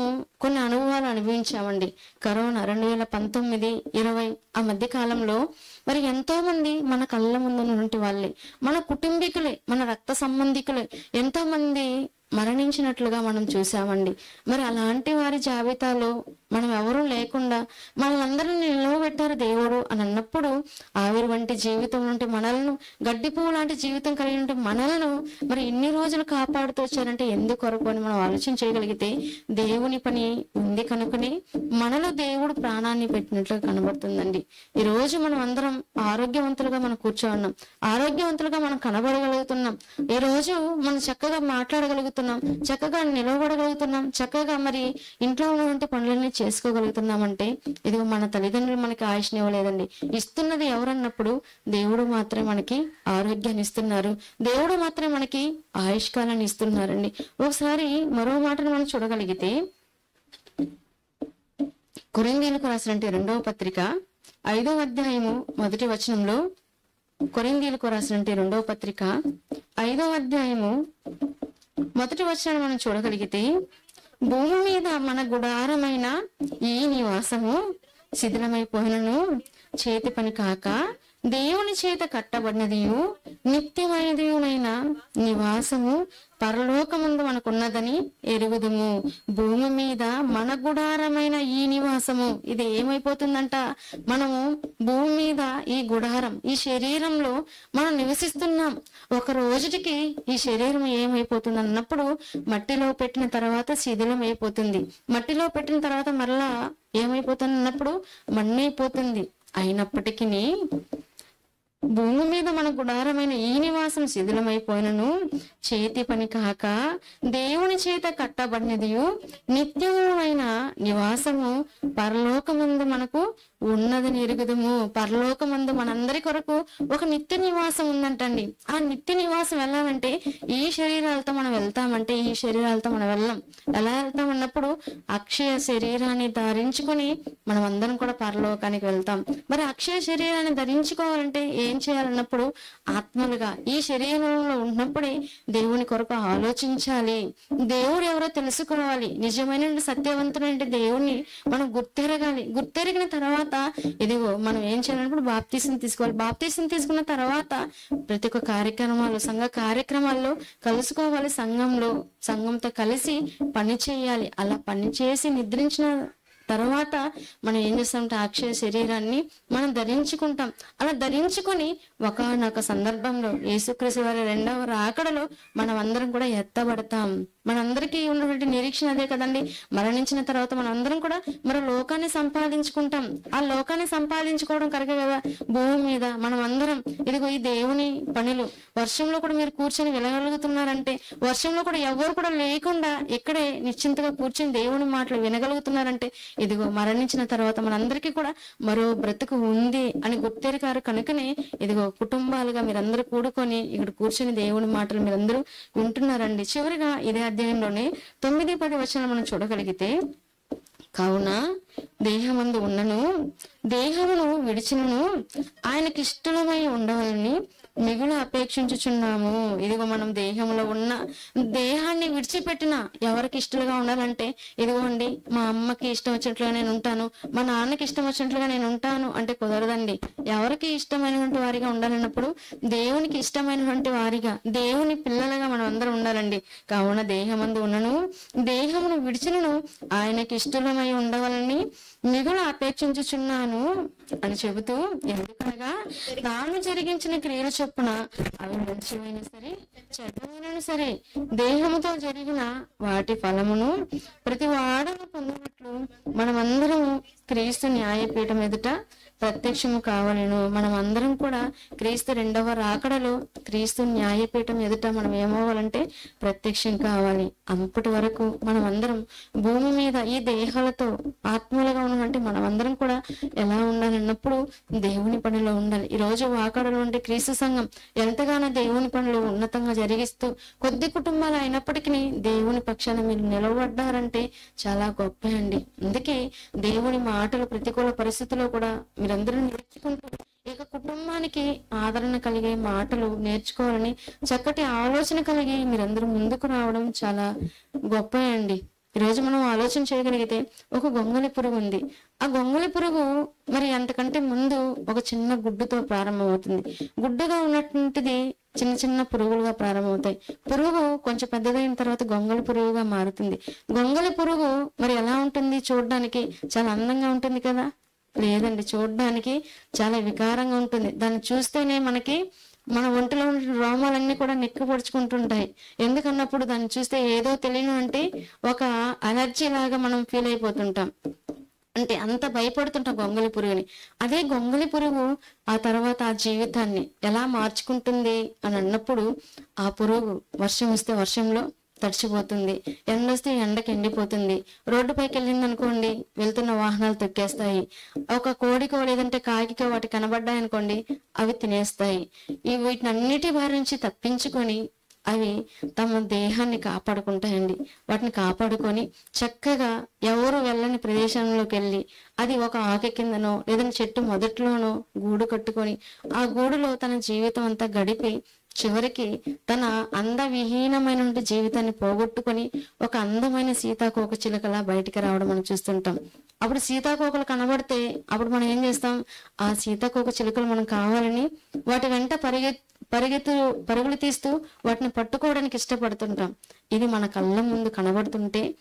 కొన్ని అనుభవాలు అనుభవించామండి. కరోనా 2019, 20 ఆ మధ్య కాలంలో మరి ఎంతో మంది మన కళ్ళ ముందు ఉన్నటువంటి వాళ్ళే, మన కుటుంబీకులే, మన రక్త సంబంధికులే ఎంతో మంది మరణించినట్లుగా మనం చూసామండి. మరి అలాంటి వారి జాబితాలో మనం ఎవరూ లేకుండా మనల్ని నిలవబెట్టారు దేవుడు అని అన్నప్పుడు, ఆవిరి వంటి జీవితం నుండి మనలను, గడ్డి పువ్వు లాంటి జీవితం కలిగిన మనలను మరి ఇన్ని రోజులు కాపాడుతూ వచ్చారంటే ఎందుకొరకు అని మనం ఆలోచన చేయగలిగితే, దేవుని పని ఉంది కనుకనే మనలో దేవుడు ప్రాణాన్ని పెట్టినట్లుగా కనబడుతుందండి. ఈ రోజు మనం అందరం ఆరోగ్యవంతులుగా మనం కూర్చోన్నాం, ఆరోగ్యవంతులుగా మనం కనబడగలుగుతున్నాం. ఈ రోజు మనం చక్కగా మాట్లాడగలుగుతున్నాం, చక్కగా నిలవబడగలుగుతున్నాం, చక్కగా మరి ఇంట్లో ఉన్నటువంటి పనులన్నీ చేసుకోగలుగుతున్నామంటే ఇదిగో మన తల్లిదండ్రులు మనకి ఆయుష్ని ఇవ్వలేదండి. ఇస్తున్నది ఎవరన్నప్పుడు దేవుడు మాత్రమే మనకి ఆరోగ్యాన్ని ఇస్తున్నారు, దేవుడు మాత్రమే మనకి ఆయుష్కాలాన్ని ఇస్తున్నారండి. ఒకసారి మరో మాటను మనం చూడగలిగితే, కొరింథీయులకు రాసినటువంటి 2వ పత్రిక 5వ అధ్యాయము 1వ వచనంలో, కొరింథీయులకు రాసినటువంటి 2వ పత్రిక 5వ అధ్యాయము 1వ వచనాన్ని మనం చూడగలిగితే, భూమి మీద మన గుడారమైన ఈ నివాసము శిథిలమైపోయినను చేతి పని కాక దేవుని చేత కట్టబడినదియు నిత్యమైనదియునైన నివాసము పరలోకమందు మనకున్నదని ఎరుగుదుము. భూమి మీద మన గుడారమైన ఈ నివాసము ఇది ఏమైపోతుందంట, మనము భూమి మీద ఈ గుడారం ఈ శరీరంలో మనం నివసిస్తున్నాం. ఒక రోజుకి ఈ శరీరం ఏమైపోతుంది అన్నప్పుడు మట్టిలో పెట్టిన తర్వాత శిథిలం అయిపోతుంది. మట్టిలో పెట్టిన తర్వాత మరలా ఏమైపోతుంది అన్నప్పుడు మಣ್ಣైపోతుంది. అయినప్పటికీ భూమి మీద మన గుడారమైన ఈ నివాసం శిథిలమైపోయినను చేతి పని కాక దేవుని చేత కట్టబడినదియు నిత్యమైన నివాసము పరలోకమందు మనకు ఉన్నదని ఎరుగుదుము. పరలోకమందు మనందరి కొరకు ఒక నిత్య నివాసం ఉందంటండి. ఆ నిత్య నివాసం వెళ్ళాలంటే ఈ శరీరాలతో మనం వెళ్తామంటే ఈ శరీరాలతో మనం వెళ్ళాం. ఎలా వెళ్తాం అన్నప్పుడు అక్షయ శరీరాన్ని ధరించుకొని మనం అందరం కూడా పరలోకానికి వెళ్తాం. మరి అక్షయ శరీరాన్ని ధరించుకోవాలంటే ఏం చేయాలన్నప్పుడు ఆత్మలుగా ఈ శరీరంలో ఉన్నప్పుడే దేవుని కొరకు ఆలోచించాలి. దేవుడు ఎవరో తెలుసుకోవాలి. నిజమైన సత్యవంతుడైన దేవుణ్ణి మనం గుర్తెరగాలి. గుర్తెరిగిన తర్వాత ఇదిగో మనం ఏం చేయాలన్నప్పుడు బాప్తీసం తీసుకోవాలి. బాప్తీసం తీసుకున్న తర్వాత ప్రతి ఒక్క కార్యక్రమాలు సంఘ కార్యక్రమాల్లో కలుసుకోవాలి. సంఘంతో కలిసి పని చేయాలి. అలా పని చేసి నిద్రించిన తర్వాత మనం ఏం చేస్తామంటే అక్షయ శరీరాన్ని మనం ధరించుకుంటాం. అలా ధరించుకొని ఒకనొక సందర్భంలో యేసుక్రీస్తు వారి రెండవ రాకడలో మనం అందరం కూడా ఎత్తబడతాం. మనందరికీ ఉన్నటువంటి నిరీక్షణ అదే కదండి. మరణించిన తర్వాత మనం అందరం కూడా మరో లోకాన్ని సంపాదించుకుంటాం. ఆ లోకాన్ని సంపాదించుకోవడం కరెక్ట్ కదా. భూమి మీద మనం అందరం ఇదిగో ఈ దేవుని పనులు వర్షంలో కూడా మీరు కూర్చొని వెళ్ళగలుగుతున్నారంటే, వర్షంలో కూడా ఎవరు కూడా లేకుండా ఇక్కడే నిశ్చింతగా కూర్చొని దేవుని మాటలు వినగలుగుతున్నారంటే ఇదిగో మరణించిన తర్వాత మనందరికీ కూడా మరో బ్రతుకు ఉంది అని గుర్తెరిగారు కనుకనే ఇదిగో కుటుంబాలుగా మీరందరూ కూడుకొని ఇక్కడ కూర్చొని దేవుని మాటలు మీరందరూ వింటున్నారండి. చివరిగా ఇదే అధ్యాయంలోనే 9-10 వచనాలు మనం చూడగలిగితే, కావున దేహమందు ఉన్నను దేహమును విడిచినను ఆయనకి ఇష్టమై ఉండవాలని మిగులు అపేక్షించుచున్నాము. ఇదిగో మనం దేహంలో ఉన్న దేహాన్ని విడిచిపెట్టిన ఎవరికి ఇష్టలుగా ఉండాలంటే ఇదిగోండి మా అమ్మకి ఇష్టం వచ్చినట్లుగా నేను ఉంటాను, మా నాన్నకి ఇష్టం వచ్చినట్లుగా నేను ఉంటాను అంటే కుదరదండి. ఎవరికి ఇష్టమైనటువంటి వారిగా ఉండాలన్నప్పుడు దేవునికి ఇష్టమైనటువంటి వారిగా దేవుని పిల్లలుగా మనం అందరం ఉండాలండి. కావున దేహమందు ఉన్నను దేహమును విడిచినను ఆయనకి ఇష్టమై ఉండవాలని మిగులు అపేక్షించుచున్నాను అని చెబుతూ, ఎందుకనగా తాను జరిగించిన క్రియల చొప్పున అవి మంచివైనా సరే చెడ్డమైనా సరే దేహముతో జరిగిన వాటి ఫలమును ప్రతి వాడను పొందినట్లు మనమందరం క్రీస్తు న్యాయపీఠం ఎదుట ప్రత్యక్షము కావాలను. మనం అందరం కూడా క్రీస్తు రెండవ రాకడలో క్రీస్తు న్యాయపీఠం ఎదుట మనం ఏమవ్వాలంటే ప్రత్యక్షం కావాలి. అప్పటి వరకు మనం అందరం భూమి మీద ఈ దేహాలతో ఆత్మలుగా ఉన్నటువంటి మనం అందరం కూడా ఎలా ఉండాలన్నప్పుడు దేవుని పనిలో ఉండాలి. ఈ రోజు వాకాడలో ఉండే క్రీస్తు సంఘం ఎంతగానో దేవుని పనులు ఉన్నతంగా జరిగిస్తూ కొద్ది కుటుంబాలు అయినప్పటికీ దేవుని పక్షాన మీరు నిలబడ్డారంటే చాలా గొప్ప అండి. అందుకే దేవుని మాటలు ప్రతికూల పరిస్థితుల్లో కూడా మీరందరూ నేర్చుకుంటూ ఇక కుటుంబానికి ఆదరణ కలిగే మాటలు నేర్చుకోవాలని చక్కటి ఆలోచన కలిగి మీరందరూ ముందుకు రావడం చాలా గొప్ప అండి. ఈరోజు మనం ఆలోచన చేయగలిగితే ఒక గొంగళి పురుగు ఉంది. ఆ గొంగళి పురుగు మరి అంతకంటే ముందు ఒక చిన్న గుడ్డుతో ప్రారంభమవుతుంది. గుడ్డుగా ఉన్నటువంటిది చిన్న చిన్న పురుగులుగా ప్రారంభమవుతాయి. పురుగు కొంచెం పెద్దదైన తర్వాత గొంగళి పురుగుగా మారుతుంది. గొంగళి పురుగు మరి ఎలా ఉంటుంది? చూడడానికి చాలా అందంగా ఉంటుంది కదా? లేదండి, చూడడానికి చాలా వికారంగా ఉంటుంది. దాన్ని చూస్తేనే మనకి మన ఒంటిలో ఉన్న రోమాలన్నీ కూడా నిక్కపొడుచుకుంటుంటాయి. ఎందుకన్నప్పుడు దాన్ని చూస్తే ఏదో తెలియను అంటే ఒక అలర్జీ లాగా మనం ఫీల్ అయిపోతుంటాం. అంటే అంత భయపడుతుంటాం గొంగళి పురుగుని. అదే గొంగళి పురుగు ఆ తర్వాత ఆ జీవితాన్ని ఎలా మార్చుకుంటుంది అని అన్నప్పుడు ఆ పురుగు వర్షం వస్తే వర్షంలో తడిచిపోతుంది, ఎండ వస్తే ఎండకి ఎండిపోతుంది. రోడ్డుపైకి వెళ్ళింది అనుకోండి, వెళ్తున్న వాహనాలు తొక్కేస్తాయి. ఒక కోడికో లేదంటే కాకికో వాటి కనబడ్డాయి అనుకోండి, అవి తినేస్తాయి. వీటిని అన్నిటి బారి నుంచి తప్పించుకొని అవి తమ దేహాన్ని కాపాడుకుంటాయండి. వాటిని కాపాడుకొని చక్కగా ఎవరు వెళ్ళని ప్రదేశంలోకి వెళ్ళి అది ఒక ఆకు కిందనో లేదంటే చెట్టు మొదట్లోనో గూడు కట్టుకొని ఆ గూడులో తన జీవితం అంతా గడిపి చివరికి తన అందవిహీనమైన జీవితాన్ని పోగొట్టుకొని ఒక అందమైన సీతాకోక చిలుకలా బయటికి రావడం మనం చూస్తుంటాం. అప్పుడు సీతాకోకలు కనబడితే అప్పుడు మనం ఏం చేస్తాం? ఆ సీతాకోక చిలుకలు మనం కావాలని వాటి వెంట పరుగులు తీస్తూ వాటిని పట్టుకోవడానికి ఇష్టపడుతుంటాం. ఇది మన కళ్ళ ముందు కనబడుతుంటే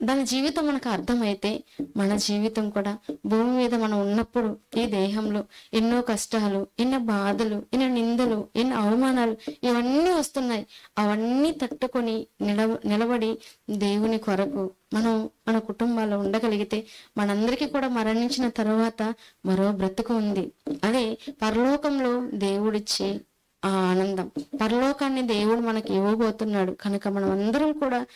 దాని జీవితం మనకు అర్థమైతే మన జీవితం కూడా భూమి మీద మనం ఉన్నప్పుడు ఈ దేహంలో ఎన్నో కష్టాలు, ఎన్నో బాధలు, ఎన్నో నిందలు, ఎన్నో అవమానాలు ఇవన్నీ వస్తున్నాయి. అవన్నీ తట్టుకొని నిలబడి దేవుని కొరకు మనం మన కుటుంబాల్లో ఉండగలిగితే మనందరికీ కూడా మరణించిన తర్వాత మరో బ్రతుకు ఉంది. అదే పరలోకంలో దేవుడిచ్చే ఆ ఆనందం. పరలోకాన్ని దేవుడు మనకి ఇవ్వబోతున్నాడు కనుక మనం అందరం కూడా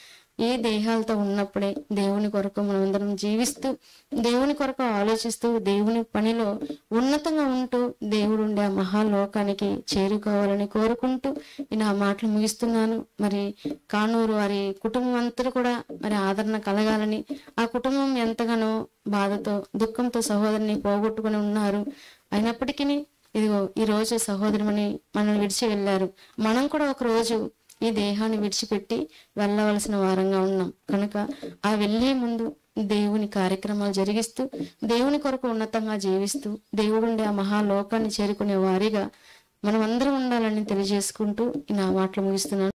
ఈ దేహాలతో ఉన్నప్పుడే దేవుని కొరకు మనం అందరం జీవిస్తూ దేవుని కొరకు ఆలోచిస్తూ దేవుని పనిలో ఉన్నతంగా ఉంటూ దేవుడు ఉండే ఆ మహాలోకానికి చేరుకోవాలని కోరుకుంటూ నేను ఆ మాటలు ముగిస్తున్నాను. మరి కానూరు వారి కుటుంబం అంతా కూడా మరి ఆదరణ కలగాలని, ఆ కుటుంబం ఎంతగానో బాధతో దుఃఖంతో సహోదరిని పోగొట్టుకుని ఉన్నారు. అయినప్పటికీ ఇదిగో ఈ రోజు సహోదరుని మనం విడిచి వెళ్ళారు. మనం కూడా ఒక రోజు ఈ దేహాన్ని విడిచిపెట్టి వెళ్ళవలసిన వారంగా ఉన్నాం కనుక ఆ వెళ్లే ముందు దేవుని కార్యక్రమాలు జరిగిస్తూ దేవుని కొరకు ఉన్నతంగా జీవిస్తూ దేవుడుండే ఆ మహాలోకాన్ని చేరుకునే వారిగా మనం అందరం ఉండాలని తెలియజేసుకుంటూ నా మాటలు ముగిస్తున్నాను.